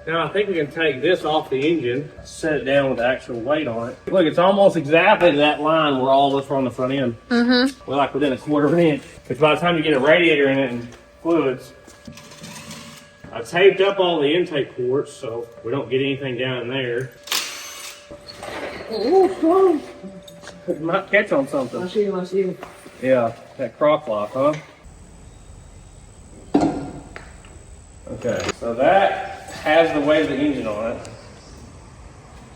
A: Now, I think we can take this off the engine, set it down with the actual weight on it. Look, it's almost exactly to that line where all of us are on the front end.
C: Mm-hmm.
A: We're like within a quarter of an inch. Because by the time you get a radiator in it and fluids, I taped up all the intake ports so we don't get anything down in there.
B: Ooh,
A: It might catch on something.
B: I see you.
A: Yeah, that crock lock, huh? Okay, so that has the weight of the engine on it.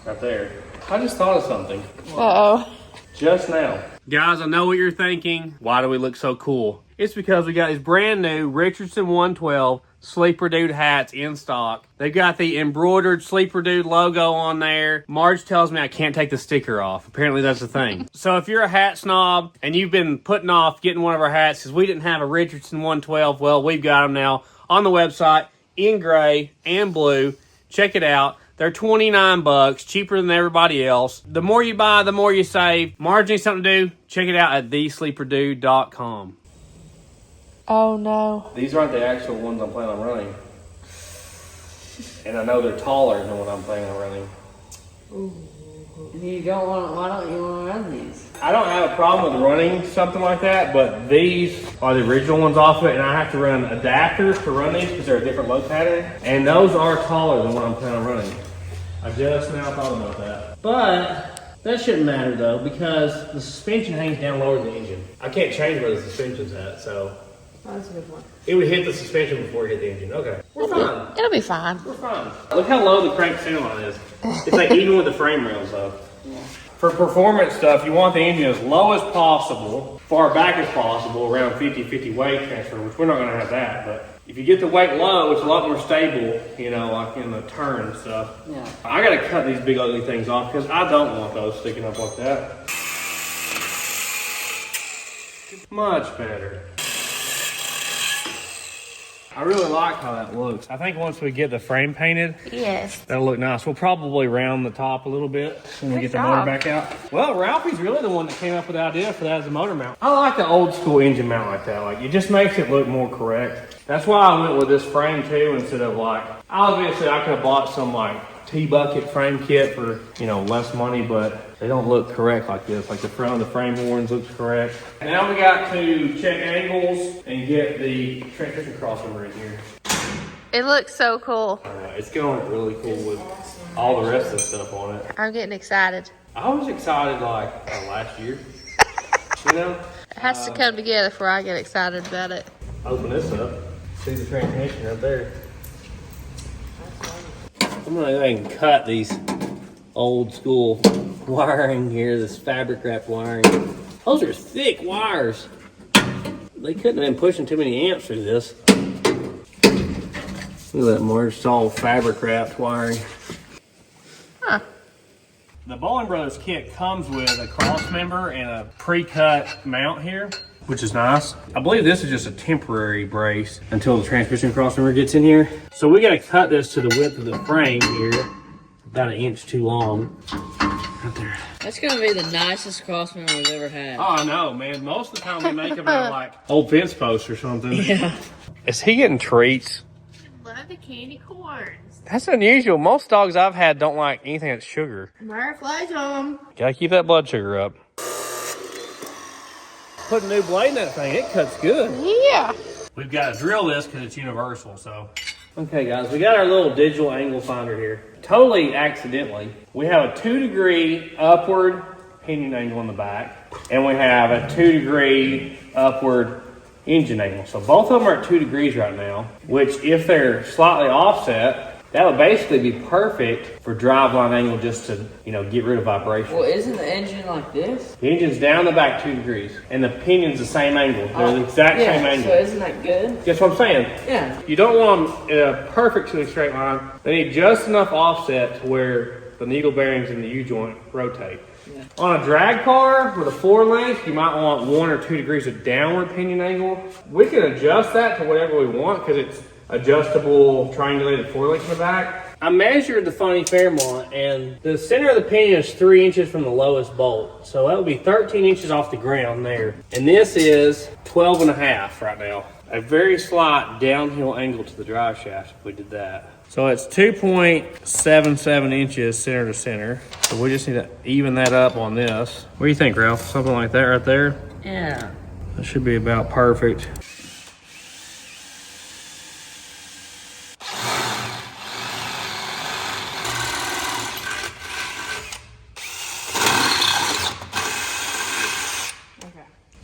A: Right there. I just thought of something.
C: Uh-oh.
A: Just now. Guys, I know what you're thinking. Why do we look so cool? It's because we got these brand new Richardson 112 Sleeper Dude hats in stock. They've got the embroidered Sleeper Dude logo on there. Marge tells me I can't take the sticker off. Apparently that's the thing. So if you're a hat snob and you've been putting off getting one of our hats because we didn't have a Richardson 112, well, we've got them now on the website in gray and blue. Check it out. They're $29, cheaper than everybody else. The more you buy, the more you save. Marge needs something to do. Check it out at thesleeperdude.com.
C: Oh no.
A: These aren't the actual ones I'm planning on running. And I know they're taller than what I'm planning on running.
B: You don't want. Why don't you want to run these?
A: I don't have a problem with running something like that, but these are the original ones off of it, and I have to run adapters to run these because they're a different load pattern. And those are taller than what I'm planning on running. I just now thought about that. But that shouldn't matter though, because the suspension hangs down lower than the engine. I can't change where the suspension's at, so
B: Oh, that's a good one.
A: it would hit the suspension before it hit the engine. Okay, we're fine.
C: It'll be fine.
A: We're fine. Look how low the crank center line is. It's like even with the frame rails though.
B: Yeah.
A: For performance stuff, you want the engine as low as possible, far back as possible, around 50-50 weight transfer, which we're not gonna have that, but if you get the weight low, it's a lot more stable, you know, like in the turn and stuff.
B: Yeah.
A: I gotta cut these big ugly things off because I don't want those sticking up like that. Much better. I really like how that looks. I think once we get the frame painted,
C: Yes.
A: that'll look nice. We'll probably round the top a little bit when we
C: Good
A: get the motor
C: job.
A: back out. Well, Ralphie's really the one that came up with the idea for that as a motor mount. I like the old school engine mount like that. Like, it just makes it look more correct. That's why I went with this frame too, instead of like, obviously I could have bought some like T-bucket frame kit for, you know, less money, but they don't look correct like this. Like the front of the frame horns looks correct. Now we got to check angles and get the transmission crossover in here.
C: It looks so cool.
A: It's going to look really cool with all the rest of the stuff on it.
C: I'm getting excited.
A: I was excited like last year. You know?
C: It has to come together before I get excited about it.
A: Open this up. See the transmission right there. I'm gonna go ahead and cut these old school wiring here, this fabric wrap wiring. Those are thick wires. They couldn't have been pushing too many amps through this. Look at that, Marge. It's all fabric wrapped wiring.
C: Huh.
A: The Boling Brothers kit comes with a cross member and a pre-cut mount here, which is nice. I believe this is just a temporary brace until the transmission cross member gets in here. So we gotta cut this to the width of the frame here, about 1 inch too long. Right there.
B: That's gonna be the nicest crossmember we've ever had.
A: Oh, I know, man. Most of the time we make them out of like old fence posts or something.
B: Yeah.
A: Is he getting treats?
C: Love the candy corns.
A: That's unusual. Most dogs I've had don't like anything that's sugar.
C: Murph likes them.
A: Gotta keep that blood sugar up. Put a new blade in that thing, it cuts good.
C: Yeah.
A: We've got to drill this because it's universal, so. Okay guys, we got our little digital angle finder here. Totally accidentally. We have a 2-degree upward pinion angle in the back, and we have a 2-degree upward engine angle. So both of them are at 2 degrees right now, which if they're slightly offset, that would basically be perfect for driveline angle just to, you know, get rid of vibration.
B: Well, isn't the engine like this?
A: The engine's down the back 2 degrees, and the pinion's the same angle. They're the exact same angle.
B: So isn't that good?
A: That's what I'm saying.
B: Yeah. You
A: You don't want them in a perfectly straight line. They need just enough offset to where the needle bearings in the U-joint rotate.
B: Yeah.
A: On a drag car with a 4-length, you might want 1 or 2 degrees of downward pinion angle. We can adjust that to whatever we want because it's adjustable triangulated 4-length in the back. I measured the funny Fairmont, and the center of the pinion is 3 inches from the lowest bolt. So that would be 13 inches off the ground there. And this is 12 and a half right now. A very slight downhill angle to the drive shaft if we did that. So it's 2.77 inches center to center. So we just need to even that up on this. What do you think, Ralph? Something like that right there?
B: Yeah.
A: That should be about perfect.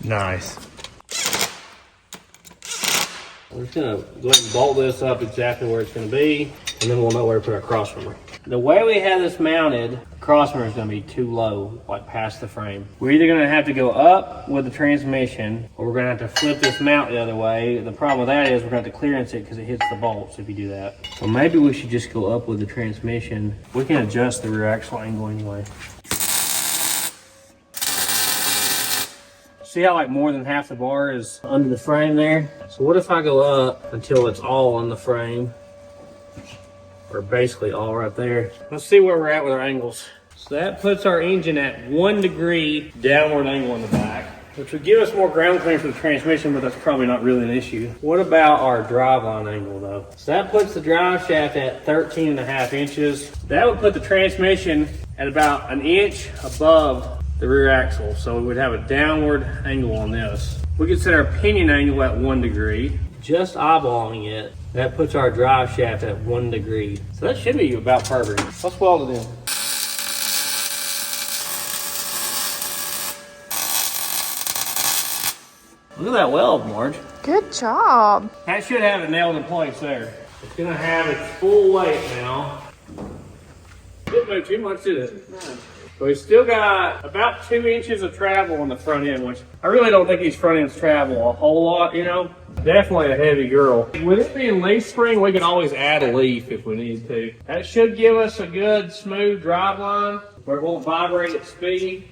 A: Nice. We're just gonna go ahead and bolt this up exactly where it's gonna be, and then we'll know where to put our crossmember. The way we have this mounted, the crossmember is gonna be too low, like past the frame. We're either gonna have to go up with the transmission, or we're gonna have to flip this mount the other way. The problem with that is we're gonna have to clearance it because it hits the bolts if you do that. So maybe we should just go up with the transmission. We can adjust the rear axle angle anyway. See how like more than half the bar is under the frame there? So what if I go up until it's all on the frame? Or basically all right there. Let's see where we're at with our angles. So that puts our engine at 1 degree downward angle in the back, which would give us more ground clearance for the transmission, but that's probably not really an issue. What about our driveline angle though? So that puts the drive shaft at 13 and a half inches. That would put the transmission at about 1 inch above the rear axle, so we would have a downward angle on this. We could set our pinion angle at 1 degree. Just eyeballing it, that puts our drive shaft at 1 degree. So that should be about perfect. Let's weld it in. Look at that weld, Marge.
C: Good job.
A: That should have it nailed in place there. It's gonna have its full weight now. Didn't move too much, did it? No. So we've still got about 2 inches of travel on the front end, which I really don't think these front ends travel a whole lot, you know? Definitely a heavy girl. With it being leaf spring, we can always add a leaf if we need to. That should give us a good smooth drive line where it won't vibrate at speed.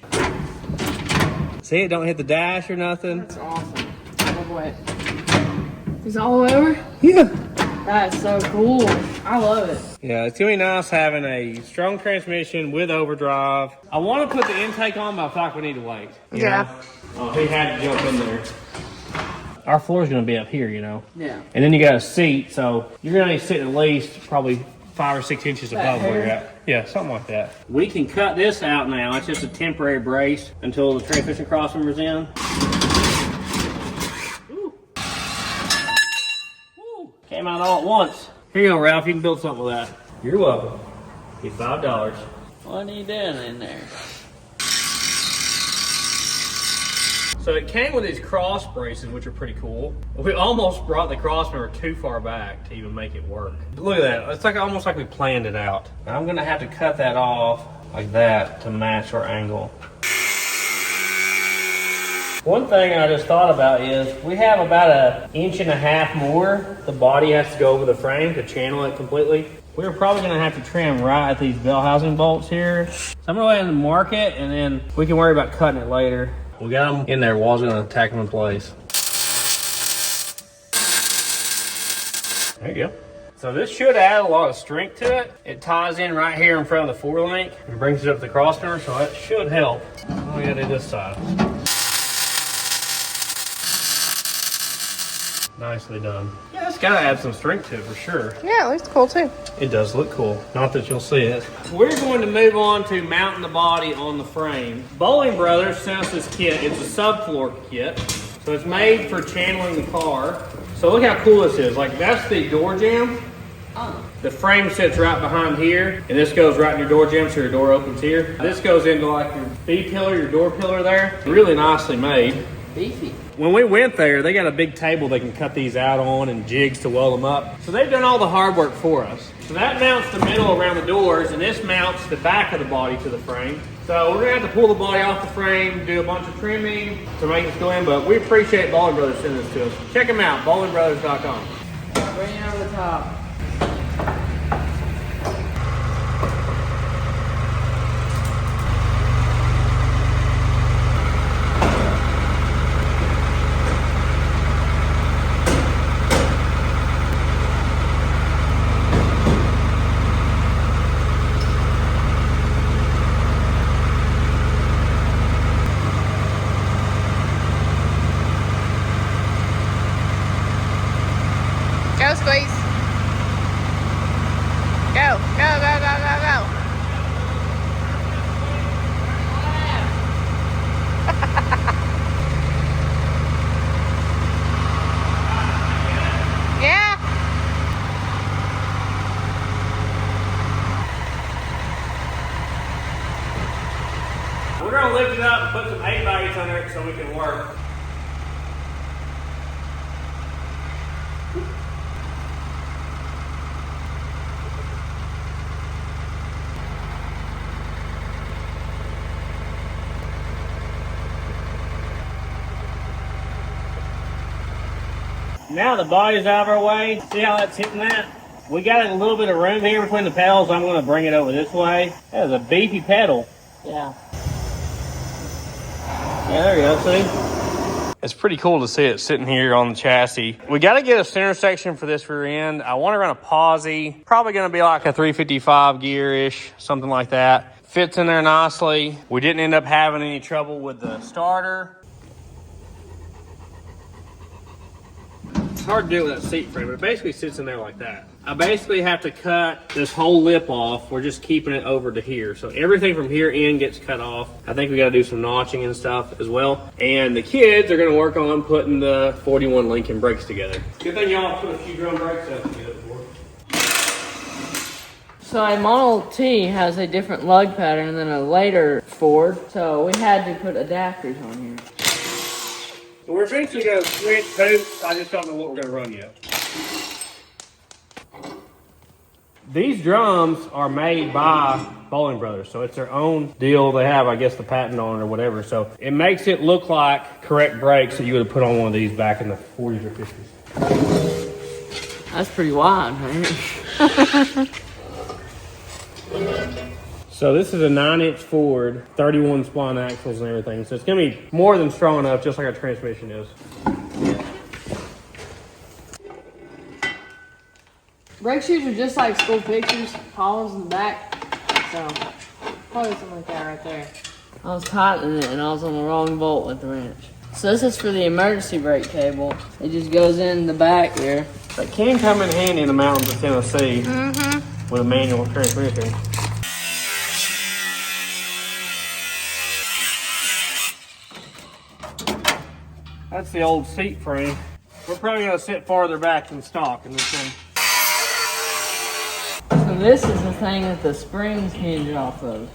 A: See, it don't hit the dash or nothing.
B: That's awesome. Oh boy. Is it all over?
A: Yeah.
B: That's so cool. I love it.
A: Yeah, it's gonna be nice having a strong transmission with overdrive. I want to put the intake on, but I feel like we need to wait. You know? Oh, he had to jump in there. Our floor is gonna be up here, you know?
B: Yeah.
A: And then you got a seat, so you're gonna need to sit at least probably 5 or 6 inches above where you're at. Yeah, something like that. We can cut this out now. It's just a temporary brace until the transmission crossmember's in. Came out all at once. Here you go, Ralph. You can build something with that. You're welcome. Get $5.
B: What are you doing in there?
A: So it came with these cross braces, which are pretty cool. We almost brought the crossmember too far back to even make it work. Look at that. It's like almost like we planned it out. Now I'm gonna have to cut that off like that to match our angle. One thing I just thought about is we have about 1.5 inches more. The body has to go over the frame to channel it completely. We're probably gonna have to trim right at these bell housing bolts here. So I'm gonna go ahead and mark it, and then we can worry about cutting it later. We got them in there. Wall's gonna tack them in place. There you go. So this should add a lot of strength to it. It ties in right here in front of the 4-link and brings it up to the crossmember, so that should help. We gotta do this side. Nicely done. Yeah, it's gotta add some strength to it for sure.
C: Yeah, it looks cool too.
A: It does look cool. Not that you'll see it. We're going to move on to mounting the body on the frame. Boling Brothers sent us this kit. It's a subfloor kit. So it's made for channeling the car. So look how cool this is. Like, that's the door jamb. The frame sits right behind here, and this goes right in your door jamb, so your door opens here. This goes into like your B-pillar, your door pillar there. Really nicely made.
B: Beefy.
A: When we went there, they got a big table they can cut these out on and jigs to weld them up. So they've done all the hard work for us. So that mounts the middle around the doors, and this mounts the back of the body to the frame. So we're gonna have to pull the body off the frame, do a bunch of trimming to make this go in, but we appreciate Boling Brothers sending this to us. Check them out, bolingbrothers.com.
B: Bring it over the top.
A: gonna lift it up and put some 8x8s under it so we can work. Now the body's out of our way. See how that's hitting that? We got a little bit of room here between the pedals. I'm going to bring it over this way. That is a beefy pedal.
B: Yeah.
A: Yeah, there you go, see? It's pretty cool to see it sitting here on the chassis. We got to get a center section for this rear end. I want to run a posi. Probably going to be like a 355 gear-ish, something like that. Fits in there nicely. We didn't end up having any trouble with the starter. It's hard to do with that seat frame, but it basically sits in there like that. I basically have to cut this whole lip off. We're just keeping it over to here. So everything from here in gets cut off. I think we got to do some notching and stuff as well. And the kids are going to work on putting the 41 Lincoln brakes together. Good thing y'all put a few drum brakes up together for.
B: So a Model T has a different lug pattern than a later Ford, so we had to put adapters on here.
A: So we're eventually going to switch hoops. I just don't know what we're going to run yet. These drums are made by Boling Brothers, so it's their own deal. They have, I guess, the patent on it or whatever. So it makes it look like correct brakes that you would have put on one of these back in the 40s or 50s.
B: That's pretty wide, right?
A: So this is a 9-inch Ford, 31 spline axles and everything. So it's going to be more than strong enough, just like our transmission is.
B: Brake shoes are just like school pictures, hollows in the back. So, probably something like that right there. I was tightening it and I was on the wrong bolt with the wrench. So this is for the emergency brake cable. It just goes in the back here.
A: It can come in handy in the mountains of Tennessee with a manual transmission. That's the old seat frame. We're probably going to sit farther back than stock in this thing.
B: So this is the thing that the springs hinge off of.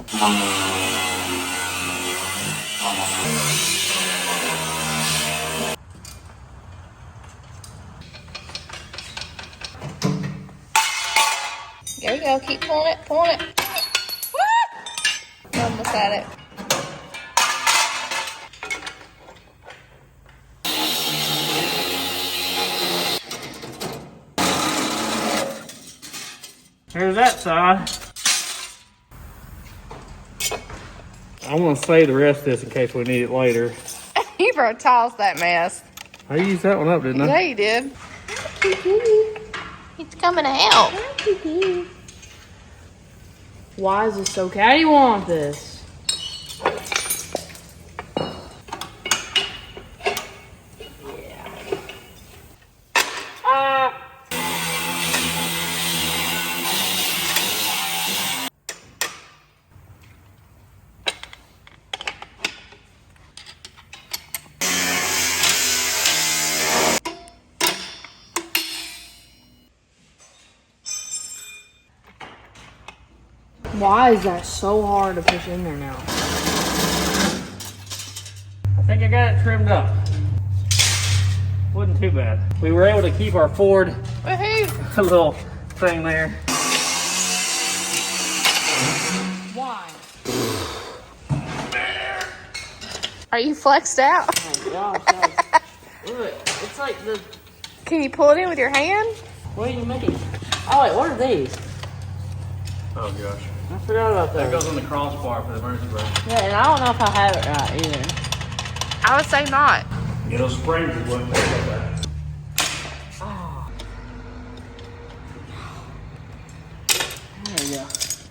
C: There you go. Keep pulling it, pulling it. Woo! Almost at it.
A: Here's that side. I'm going to save the rest of this in case we need it later.
C: You better toss that mess.
A: I used that one up, didn't I?
C: Yeah, you did. He's coming to help.
B: Why is this so okay? How do you want this? Why is that so hard to push in there now?
A: I think I got it trimmed up. Wasn't too bad. We were able to keep our Ford
C: Woohoo!
A: little thing there.
B: Why?
C: Are you flexed out?
B: Oh my gosh, guys. Look, it's like the...
C: Can you pull it in with your hand?
B: What are you making? Oh wait, what are these?
A: Oh gosh.
B: I forgot about
A: That
B: that.
A: goes on the crossbar for the emergency brake.
B: Yeah, and I don't know if I have it right either.
C: I would say not.
A: Yeah, those springs is what makes that.
B: Oh. There you go.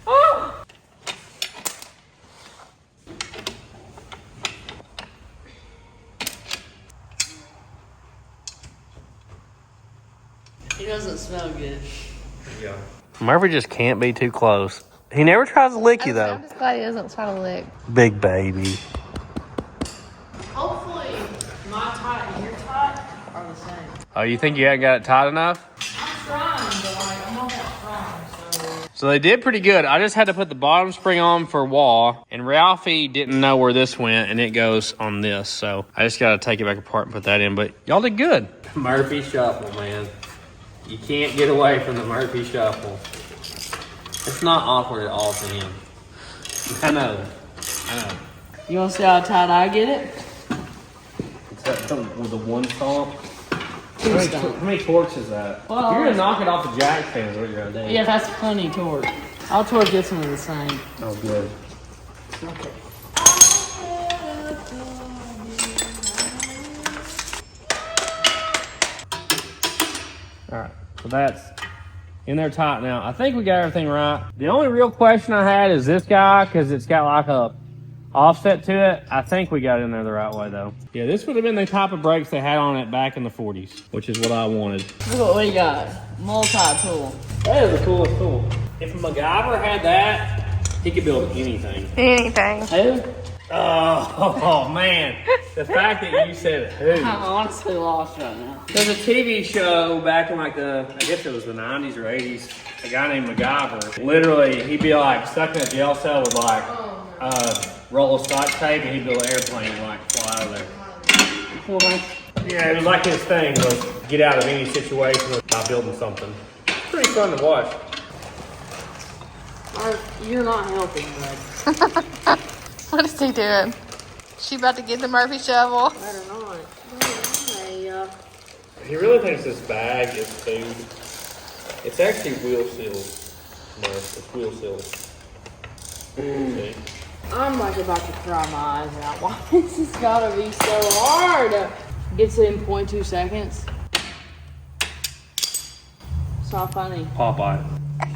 B: Oh! It doesn't smell good.
A: Yeah. Murphy just can't be too close. He never tries to lick you though.
C: I'm just glad he doesn't try to lick.
A: Big baby.
B: Hopefully, my tie and your tie are the same.
A: Oh, you think you haven't got it tight enough?
B: I'm trying, but like, I'm not that strong, so...
A: So they did pretty good. I just had to put the bottom spring on for wall, and Ralphie didn't know where this went, and it goes on this. So I just got to take it back apart and put that in, but y'all did good. Murphy Shuffle, man. You can't get away from the Murphy Shuffle. It's not awkward at all for him. I know.
B: You want to see how tight I get it?
A: Is that with the one stomp?
B: Two
A: How
B: stomp.
A: many torques is that?
B: Well,
A: you're going to knock it off the jack stand is what you're going to do.
B: Yeah, that's plenty torque. I'll torque this one the same.
A: Oh, good.
B: Okay.
A: All right, so that's in there tight now. I think we got everything right. The only real question I had is this guy, because it's got like a offset to it. I think we got it in there the right way though. Yeah, this would have been the type of brakes they had on it back in the 40s, which is what I wanted.
B: Look what we got. Multi-tool.
A: That is the coolest tool. If a MacGyver had that, he could build anything.
C: Anything.
B: Who?
A: Oh man, the fact that you said who.
B: I'm honestly lost right now.
A: There's a TV show back in like I guess it was the 90s or 80s, a guy named MacGyver. Literally, he'd be like stuck in a jail cell with like roll of Scotch tape, and he'd build an airplane and like fly out of there. Yeah, it was like his thing was get out of any situation by building something. It's pretty fun to watch.
B: You're not helping, bud.
C: What is he doing? She about to get the Murphy shovel.
B: Better not.
A: He really thinks this bag is food. It's actually wheel seals. No, it's wheel seals. See?
B: I'm like about to cry my eyes out. Why this has gotta be so hard? Gets it in 0.2 seconds. It's not funny.
A: Popeye.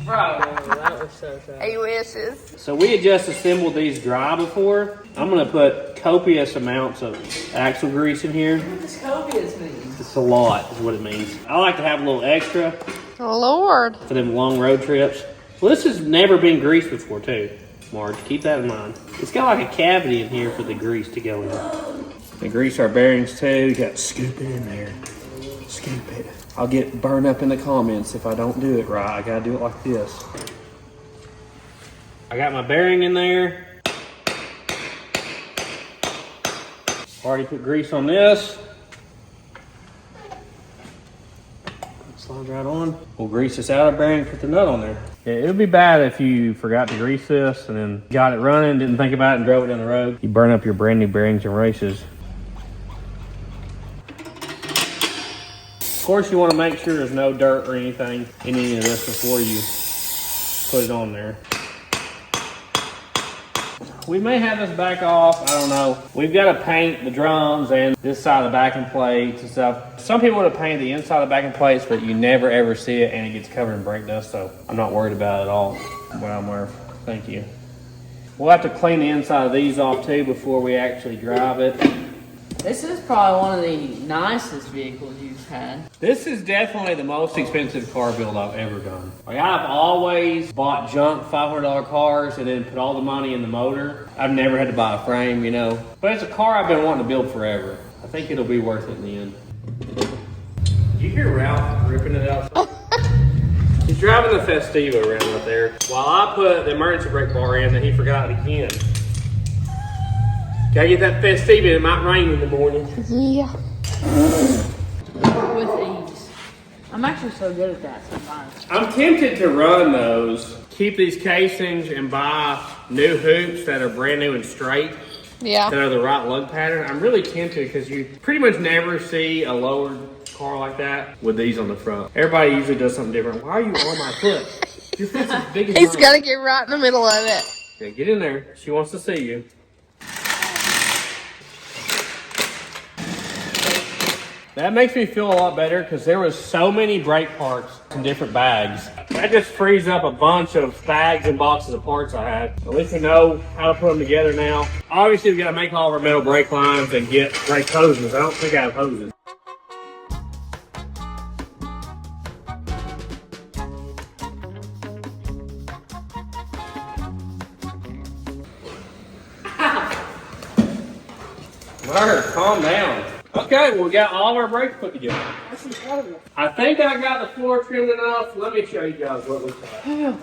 B: Bro, that was so sad.
C: He wishes.
A: So we had just assembled these dry before. I'm gonna put copious amounts of axle grease in here.
B: What does copious mean?
A: It's a lot is what it means. I like to have a little extra
C: Lord.
A: for them long road trips. Well, this has never been greased before too, Marge. Keep that in mind. It's got like a cavity in here for the grease to go in. We grease our bearings too. You got to scoop it in there. Scoop it. I'll get burned up in the comments if I don't do it right. I gotta do it like this. I got my bearing in there. Already put grease on this. Slides right on. We'll grease this outer bearing, put the nut on there. Yeah, it would be bad if you forgot to grease this and then got it running, didn't think about it, and drove it down the road. You burn up your brand new bearings and races. Of course, you want to make sure there's no dirt or anything in any of this before you put it on there. We may have this back off, I don't know. We've got to paint the drums and this side of the backing plates and stuff. Some people would have painted the inside of the backing plates, but you never ever see it and it gets covered in brake dust, so I'm not worried about it at all. Well, Murph, thank you. We'll have to clean the inside of these off too before we actually drive it.
B: This is probably one of the nicest vehicles you've had.
A: This is definitely the most expensive car build I've ever done. Like, I've always bought junk $500 cars and then put all the money in the motor. I've never had to buy a frame, you know. But it's a car I've been wanting to build forever. I think it'll be worth it in the end. You hear Ralph ripping it out? He's driving the Festiva around out there. While I put the emergency brake bar in, then he forgot it again. Gotta get that Festiva, it might rain in the morning.
C: Yeah.
B: With ease. I'm actually so good at that sometimes.
A: I'm tempted to run those, keep these casings and buy new hoops that are brand new and straight,
C: Yeah.
A: that are the right lug pattern. I'm really tempted because you pretty much never see a lowered car like that with these on the front. Everybody usually does something different. Why are you on my foot? Your foot's as big as
C: He's
A: mine.
C: got to get right in the middle of it.
A: Okay, get in there. She wants to see you. That makes me feel a lot better because there was so many brake parts in different bags. That just frees up a bunch of bags and boxes of parts I had. At least we know how to put them together now. Obviously, we got to make all of our metal brake lines and get brake hoses. I don't think I have hoses. Murder, calm down. Okay, well, we got all of our brakes put together. That's incredible. I think I got the floor trimmed enough. Let me show you guys what it looks like.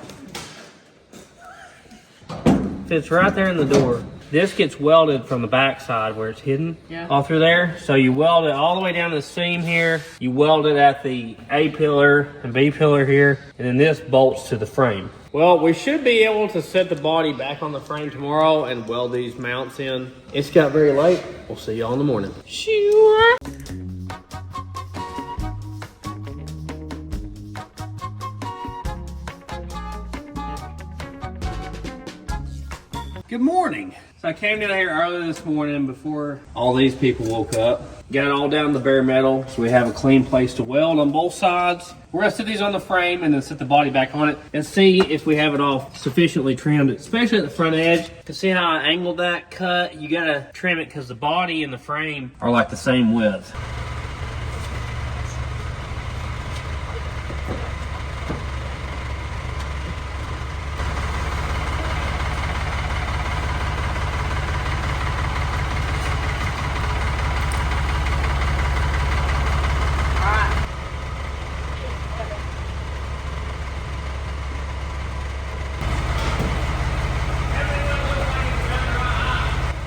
A: fits right there in the door. This gets welded from the back side where it's hidden, all through there. So you weld it all the way down to the seam here. You weld it at the A pillar and B pillar here, and then this bolts to the frame. Well, we should be able to set the body back on the frame tomorrow and weld these mounts in. It's got very late. We'll see y'all in the morning.
C: Sure.
A: Good morning. So I came down here early this morning before all these people woke up. Got it all down to bare metal, so we have a clean place to weld on both sides. We're gonna set these on the frame and then set the body back on it and see if we have it all sufficiently trimmed, especially at the front edge. To see how I angled that cut, you gotta trim it because the body and the frame are like the same width.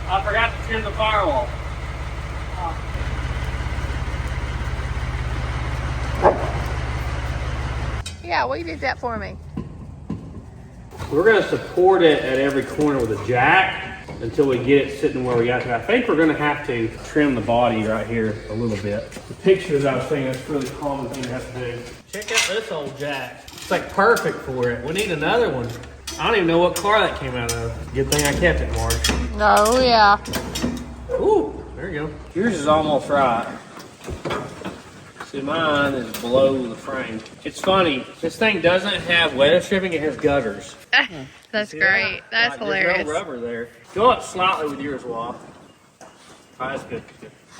A: I forgot to trim the firewall.
C: Yeah, well, you did that for me.
A: We're going to support it at every corner with a jack until we get it sitting where we got to. I think we're going to have to trim the body right here a little bit. The pictures I was thinking that's a really common thing to have to do. Check out this old jack. It's like perfect for it. We need another one. I don't even know what car that came out of. Good thing I kept it, Mark.
C: Oh, yeah.
A: Ooh, there you go. Yours is almost right. See, mine is below the frame. It's funny, this thing doesn't have weather stripping, it has gutters.
C: That's
A: See
C: great.
A: that?
C: That's
A: Like,
C: hilarious.
A: There's no rubber there. Go up slightly with yours, Walt. Oh, that's good.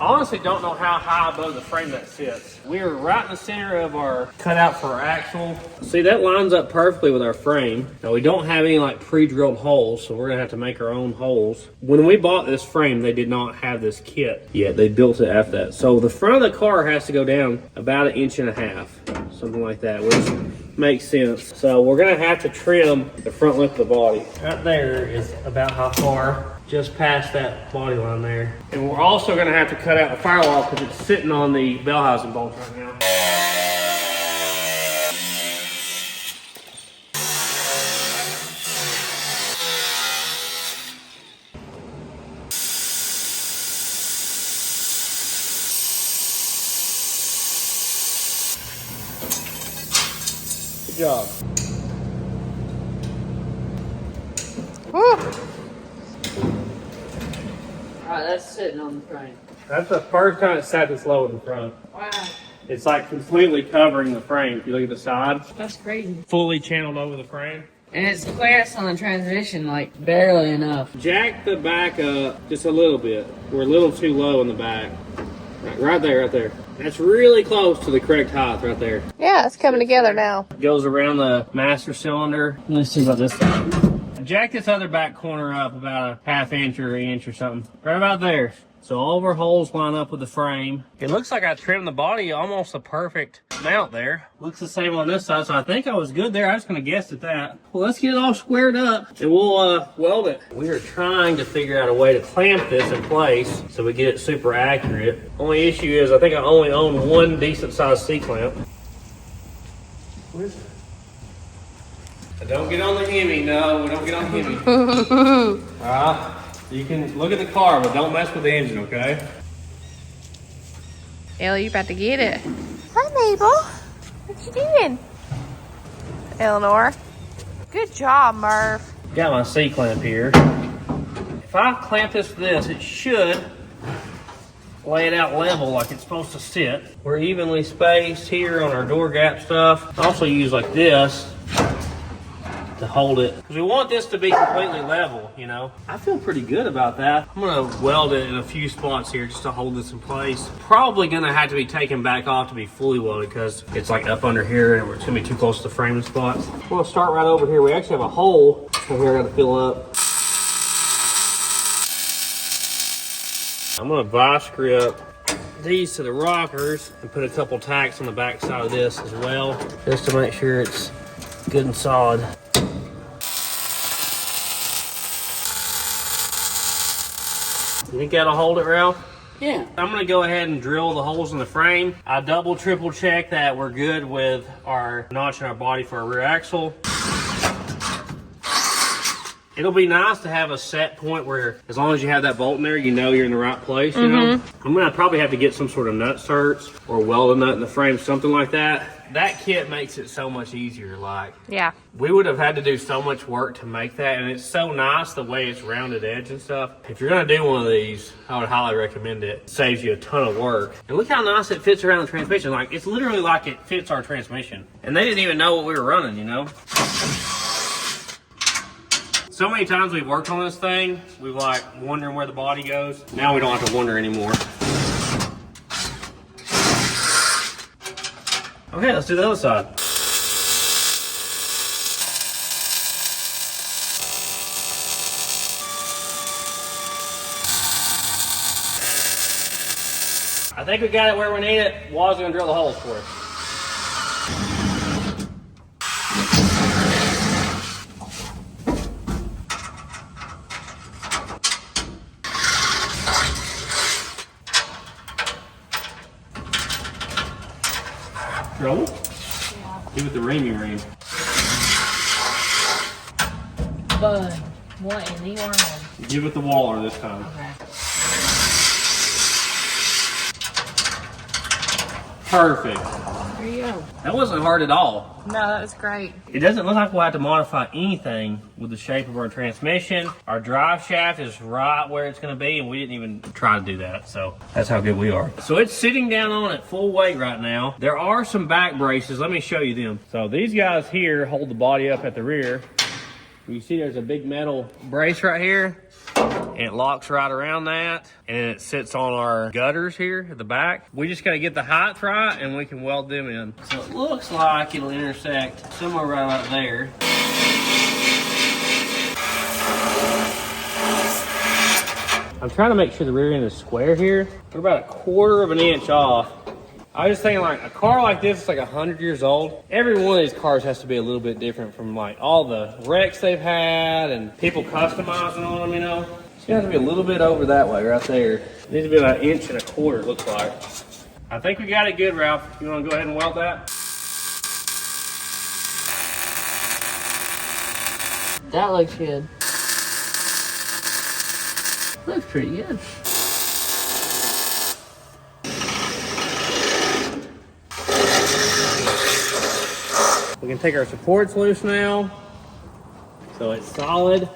A: I honestly don't know how high above the frame that sits. We're right in the center of our cutout for our axle. See, that lines up perfectly with our frame. Now, we don't have any like pre-drilled holes, so we're gonna have to make our own holes. When we bought this frame, they did not have this kit yet. They built it after that. So the front of the car has to go down about 1.5 inches, something like that, which makes sense. So we're gonna have to trim the front lip of the body. Right there is about how far, just past that body line there. And we're also gonna have to cut out the firewall because it's sitting on the bell housing bolts right now. Good job.
C: Woo.
B: Alright, that's sitting on the frame.
A: That's the first time it sat this low in the front.
B: Wow,
A: It's like completely covering the frame. If you look at the side,
B: that's crazy.
A: fully channeled over the frame.
B: And it's clearance on the transmission, like barely enough.
A: Jack the back up just a little bit. We're a little too low in the back. Right there. That's really close to the correct height right there.
C: Yeah, it's coming together now.
A: Goes around the master cylinder. Let's see about this thing. Jack this other back corner up about 1/2 inch or 1 inch or something. Right about there. So all of our holes line up with the frame. It looks like I trimmed the body almost a perfect mount there. Looks the same on this side, so I think I was good there. I was gonna guess at that. Well, let's get it all squared up and we'll weld it. We are trying to figure out a way to clamp this in place so we get it super accurate. Only issue is I think I only own one decent sized C-clamp. What is it? Don't get on the Hemi. No, we don't get on the Hemi. Alright. You can look at the car, but don't mess with the engine, okay?
C: Ellie, you about to get it. Hi, Mabel. What you doing? Eleanor. Good job, Murph.
A: Got my C-clamp here. If I clamp this to this, it should lay it out level like it's supposed to sit. We're evenly spaced here on our door gap stuff. I also use like this to hold it because we want this to be completely level, you know. I feel pretty good about that. I'm gonna weld it in a few spots here just to hold this in place. Probably gonna have to be taken back off to be fully welded because it's like up under here and it's gonna be too close to the framing spots. We're gonna start right over here. We actually have a hole over here I gotta fill up. I'm gonna vice grip these to the rockers and put a couple tacks on the back side of this as well, just to make sure it's good and solid. You think that'll hold it, Ralph?
B: Yeah.
A: I'm gonna go ahead and drill the holes in the frame. I double, triple check that we're good with our notch in our body for our rear axle. It'll be nice to have a set point where, as long as you have that bolt in there, you know you're in the right place, you know? I'm gonna probably have to get some sort of nut certs or weld a nut in the frame, something like that. That kit makes it so much easier. Like,
C: Yeah.
A: we would have had to do so much work to make that, and it's so nice the way it's rounded edge and stuff. If you're gonna do one of these, I would highly recommend it. It saves you a ton of work. And look how nice it fits around the transmission. Like, it's literally like it fits our transmission. And they didn't even know what we were running, you know? So many times we've worked on this thing, we've like wondering where the body goes. Now we don't have to wonder anymore. Okay, let's do the other side. I think we got it where we need it. Waz's gonna drill the holes for us. Trouble?
B: Yeah.
A: Give it the reamy ream.
B: Bud, what in the world?
A: Give it the waller this time.
B: Okay.
A: Perfect.
B: There you go.
A: That wasn't hard at all.
B: No, that was great.
A: It doesn't look like we'll have to modify anything with the shape of our transmission. Our drive shaft is right where it's going to be, and we didn't even try to do that. So that's how good we are. So it's sitting down on it full weight right now. There are some back braces. Let me show you them. So these guys here hold the body up at the rear. You see there's a big metal brace right here, and it locks right around that, and it sits on our gutters here at the back. We just got to get the height right, and we can weld them in. So it looks like it'll intersect somewhere right out there. I'm trying to make sure the rear end is square here. We're about 1/4 of an inch off. I was just thinking, like, a car like this is like 100 years old. Every one of these cars has to be a little bit different from like all the wrecks they've had and people customizing on them, you know. It's gonna have to be a little bit over that way right there. It needs to be about 1.25 inches, it looks like. I think we got it good, Ralph. You wanna go ahead and weld that?
B: That looks good. Looks pretty good.
A: We can take our supports loose now. So it's solid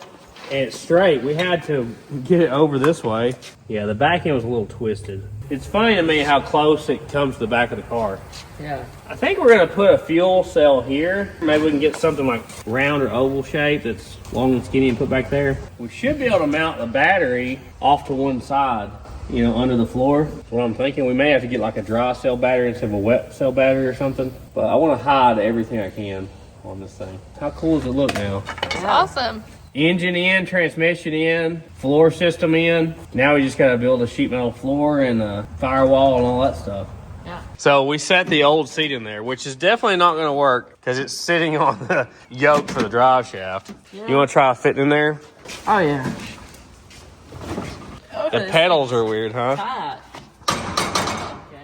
A: and it's straight. We had to get it over this way. Yeah, the back end was a little twisted. It's funny to me how close it comes to the back of the car.
B: Yeah.
A: I think we're gonna put a fuel cell here. Maybe we can get something like round or oval shape that's long and skinny and put back there. We should be able to mount the battery off to one side, you know, under the floor. That's what I'm thinking. We may have to get like a dry cell battery instead of a wet cell battery or something. But I want to hide everything I can on this thing. How cool does it look now?
C: It's awesome.
A: Engine in, transmission in, floor system in. Now we just got to build a sheet metal floor and a firewall and all that stuff.
B: Yeah.
A: So we set the old seat in there, which is definitely not going to work because it's sitting on the yoke for the drive shaft.
B: Yeah.
A: You want to try fitting in there?
B: Oh, yeah.
A: The pedals are weird, huh?
B: Tight.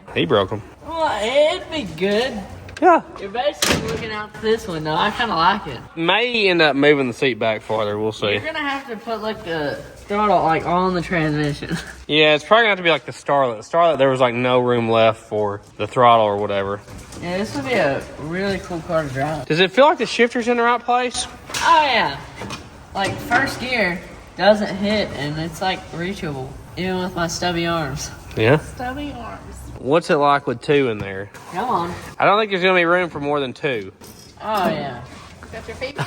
B: Okay.
A: He broke them.
B: Well, it'd be good.
A: Yeah.
B: You're basically looking out this window. I kind of like it.
A: May end up moving the seat back farther. We'll see.
B: You're gonna have to put like the throttle like on the transmission.
A: Yeah, it's probably going to have to be like the Starlet. Starlet, there was like no room left for the throttle or whatever.
B: Yeah, this would be a really cool car to drive.
A: Does it feel like the shifter's in the right place?
B: Oh yeah. Like first gear doesn't hit and it's like reachable. Even with my stubby arms.
A: Yeah.
C: Stubby arms.
A: What's it like with 2 in there?
B: Come on.
A: I don't think there's going to be room for more than 2.
B: Oh yeah.
C: Got your feet?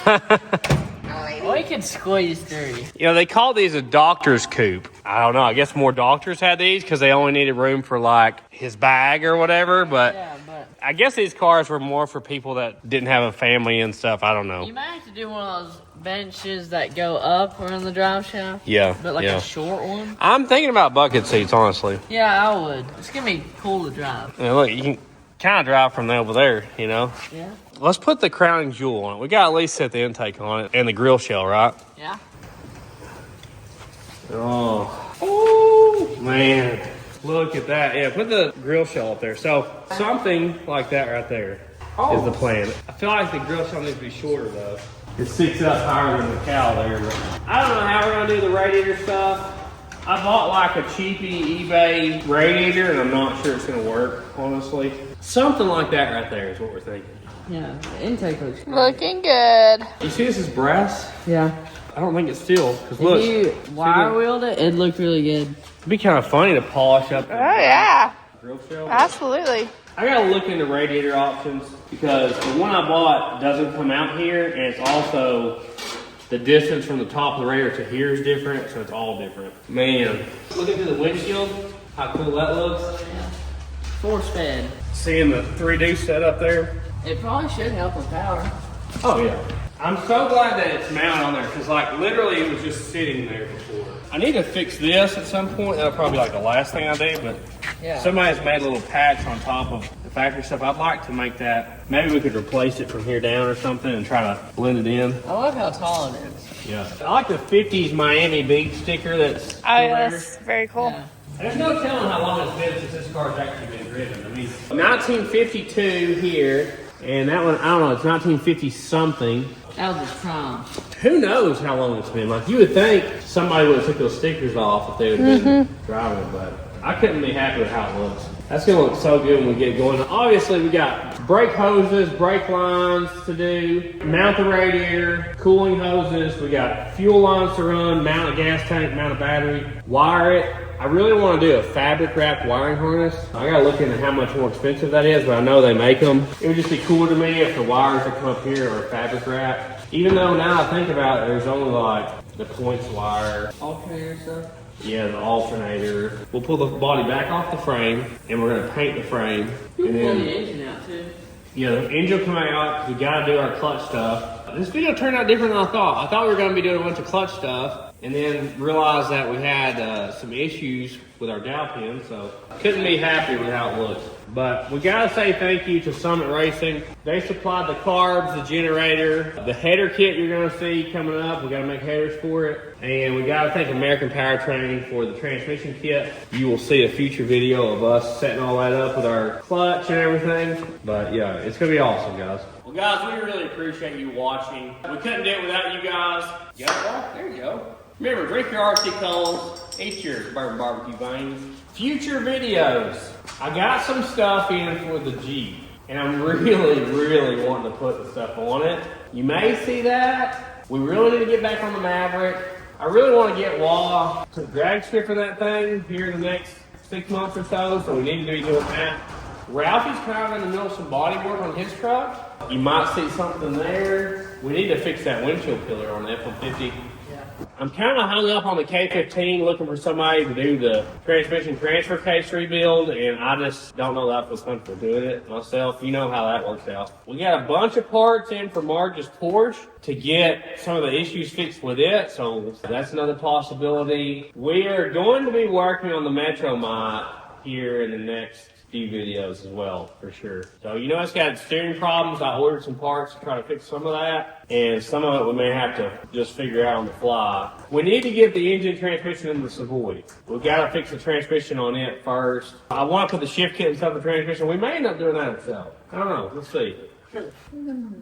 B: We could squeeze through.
A: You know, they call these a doctor's coupe. I don't know. I guess more doctors had these because they only needed room for like his bag or whatever. But
B: Yeah, but
A: I guess these cars were more for people that didn't have a family and stuff. I don't know.
B: you might have to do one of those benches that go up around the drive shaft.
A: Yeah.
B: But like
A: yeah.
B: a short one.
A: I'm thinking about bucket seats, honestly.
B: Yeah, I would. It's gonna be cool to drive.
A: Yeah, look, you can kind of drive from over there, you know.
B: Yeah.
A: Let's put the crowning jewel on it. We got to at least set the intake on it and the grill shell, right?
B: Yeah.
A: Oh. Ooh. Man, look at that. Yeah, put the grill shell up there. So something like that right there is the plan. I feel like the grill shell needs to be shorter though. It sticks up higher than the cowl there. But I don't know how we're gonna do the radiator stuff. I bought like a cheapy eBay radiator and I'm not sure it's gonna work, honestly. Something like that right there is what we're thinking.
B: Yeah, the intake looks great.
C: Looking good.
A: You see this is brass?
B: Yeah.
A: I don't think it's steel. Cause look,
B: If you wire wheeled it, it looked really good.
A: it'd be kind of funny to polish up the
C: Oh yeah,
A: grill shell.
C: absolutely.
A: I gotta look into radiator options because the one I bought doesn't come out here, and it's also the distance from the top of the radiator to here is different, so it's all different. Man, looking through the windshield, how cool that looks.
B: Force fed.
A: Seeing the 3D setup there.
B: It probably should help with power.
A: Oh yeah. I'm so glad that it's mounted on there because like literally it was just sitting there before. I need to fix this at some point. That'll probably be like the last thing I do, but
B: Yeah.
A: somebody's made a little patch on top of the factory stuff. I'd like to make that. Maybe we could replace it from here down or something and try to blend it in.
B: I love how tall it is.
A: Yeah. I like the 50's Miami Beach sticker that's still
C: Oh,
A: there.
C: that's very cool.
B: Yeah.
A: There's no telling how long it's been since this car's actually been driven. I mean, 1952 here, and that one, I don't know, it's 1950 something.
B: That was a Triumph.
A: Who knows how long it's been? Like, you would think somebody would have took those stickers off if they would have been driving it, but I couldn't be happy with how it looks. That's gonna look so good when we get going. Obviously, we got brake hoses, brake lines to do, mount the radiator, cooling hoses. We got fuel lines to run, mount a gas tank, mount a battery, wire it. I really want to do a fabric wrapped wiring harness. I gotta look into how much more expensive that is, but I know they make them. It would just be cool to me if the wires that come up here are fabric wrapped. Even though now I think about it, there's only like the points wire.
B: Alternator stuff.
A: Yeah, the alternator. We'll pull the body back off the frame, and we're gonna paint the frame.
B: You
A: And
B: can pull
A: then,
B: the engine out too.
A: yeah, the engine will come out because we gotta do our clutch stuff. This video turned out different than I thought. I thought we were gonna be doing a bunch of clutch stuff, and then realized that we had some issues with our dowel pin, so couldn't be happy with how it looked. But we gotta say thank you to Summit Racing. They supplied the carbs, the generator, the header kit you're gonna see coming up. We gotta make headers for it. And we gotta thank American Powertrain for the transmission kit. You will see a future video of us setting all that up with our clutch and everything. But yeah, it's gonna be awesome, guys. Well guys, we really appreciate you watching. We couldn't do it without you guys. Yeah, well, there you go. Remember, drink your RC colas, eat your bourbon barbecue veins. Future videos. I got some stuff in for the Jeep, and I'm really wanting to put the stuff on it. You may see that. We really need to get back on the Maverick. I really want to get Wall to drag strip for that thing here in the next 6 months or so we need to be doing that. Ralphie's kind of in the middle of some body work on his truck. You might see something there. We need to fix that windshield pillar on the F-150. I'm kind of hung up on the K15 looking for somebody to do the transmission transfer case rebuild, and I just don't know that I feel comfortable doing it myself. You know how that works out. We got a bunch of parts in for Marge's Porsche to get some of the issues fixed with it, so that's another possibility. We are going to be working on the Metro Mott here in the next few videos as well, for sure. So you know it's got steering problems. I ordered some parts to try to fix some of that, and some of it we may have to just figure out on the fly. We need to get the engine transmission in the Savoy. We've got to fix the transmission on it first. I want to put the shift kit inside the transmission. We may end up doing that ourselves. I don't know. Let's see.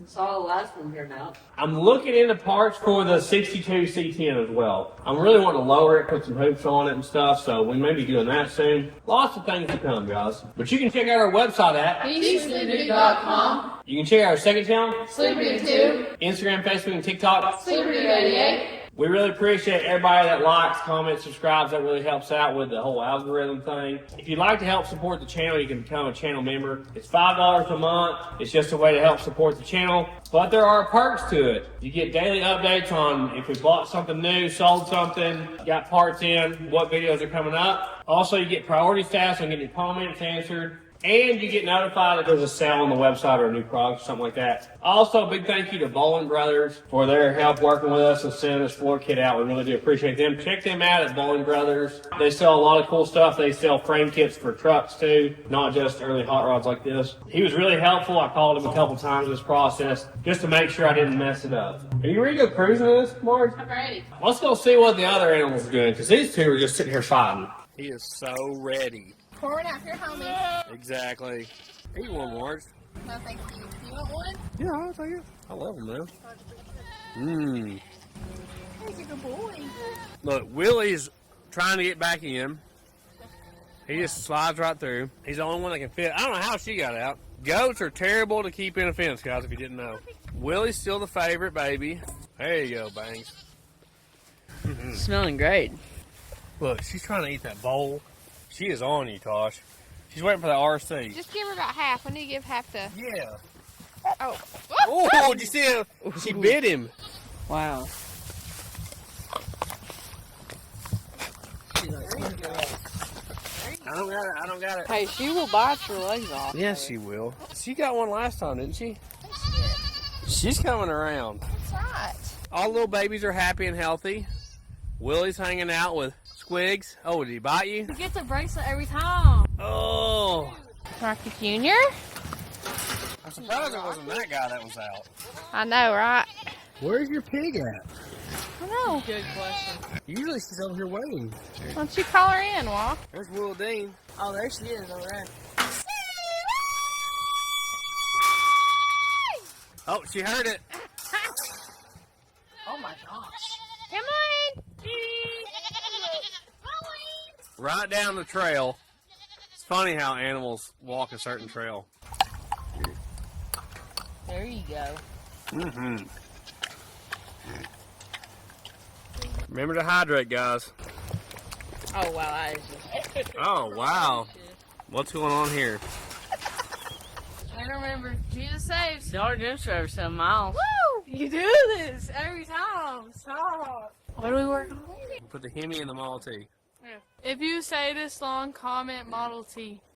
B: Saw the last one here now.
A: I'm looking into parts for the 62 C10 as well. I'm really wanting to lower it, put some hoops on it and stuff, so we may be doing that soon. Lots of things to come, guys. But you can check out our website at
C: Sleepy.com.
A: You can check out our second channel,
C: Sleepy2.
A: Instagram, Facebook, and TikTok.
C: Sleepy88.
A: We really appreciate everybody that likes, comments, subscribes. That really helps out with the whole algorithm thing. If you'd like to help support the channel, you can become a channel member. It's $5 a month. It's just a way to help support the channel. But there are perks to it. You get daily updates on if we bought something new, sold something, got parts in, what videos are coming up. Also, you get priority status on getting your comments answered. And you get notified if there's a sale on the website or a new product or something like that. Also, a big thank you to Boling Brothers for their help working with us and sending this floor kit out. We really do appreciate them. Check them out at Boling Brothers. They sell a lot of cool stuff. They sell frame kits for trucks too, not just early hot rods like this. He was really helpful. I called him a couple times in this process just to make sure I didn't mess it up. Are you ready to go cruising with this, Marge?
C: I'm ready.
A: Let's go see what the other animals are doing, because these two are just sitting here fighting. He is so ready.
C: Pouring out your homie.
A: Exactly. Eat one, Marge.
C: No, thank you. You want one?
A: Yeah, I'll take it. I love them, man. Mmm.
C: He's a good boy.
A: Look, Willie's trying to get back in. He just slides right through. He's the only one that can fit. I don't know how she got out. Goats are terrible to keep in a fence, guys, if you didn't know. Willie's still the favorite baby. There you go, Bangs.
B: Smelling great.
A: Look, she's trying to eat that bowl. She is on you, Tosh. She's waiting for the RC.
C: Just give her about half. We need to give half to.
A: Yeah.
C: Oh.
A: Oh, did you see him? She bit him.
B: Wow.
A: I don't got it. I don't got it.
B: Hey, she will bite your legs off.
A: Yes, she will. She got one last time, didn't she? She's coming around.
C: That's right.
A: All little babies are happy and healthy. Willie's hanging out with Squigs. Oh, did he bite you?
B: He gets a bracelet every time.
A: Oh.
C: Rocky Jr.?
A: I'm surprised it wasn't that guy that was out.
C: I know, right?
A: Where's your pig at?
C: I know.
B: Good question.
A: Usually she's over here waiting.
C: Why don't you call her in, Walt?
A: There's Will Dean.
B: Oh, there she is over there.
A: Oh, she heard it.
B: Oh my gosh.
C: Come on!
A: Right down the trail. It's funny how animals walk a certain trail.
B: There you go.
A: Mm-hmm. Remember to hydrate, guys.
B: Oh wow, that is just...
A: Oh, wow. What's going on here?
B: And remember, Jesus saves. Dollar General for every 7 miles.
C: Woo!
B: You do this every time. Stop.
C: What do we work on?
A: Put the Hemi in the Model T.
C: If you say this long, comment Model T.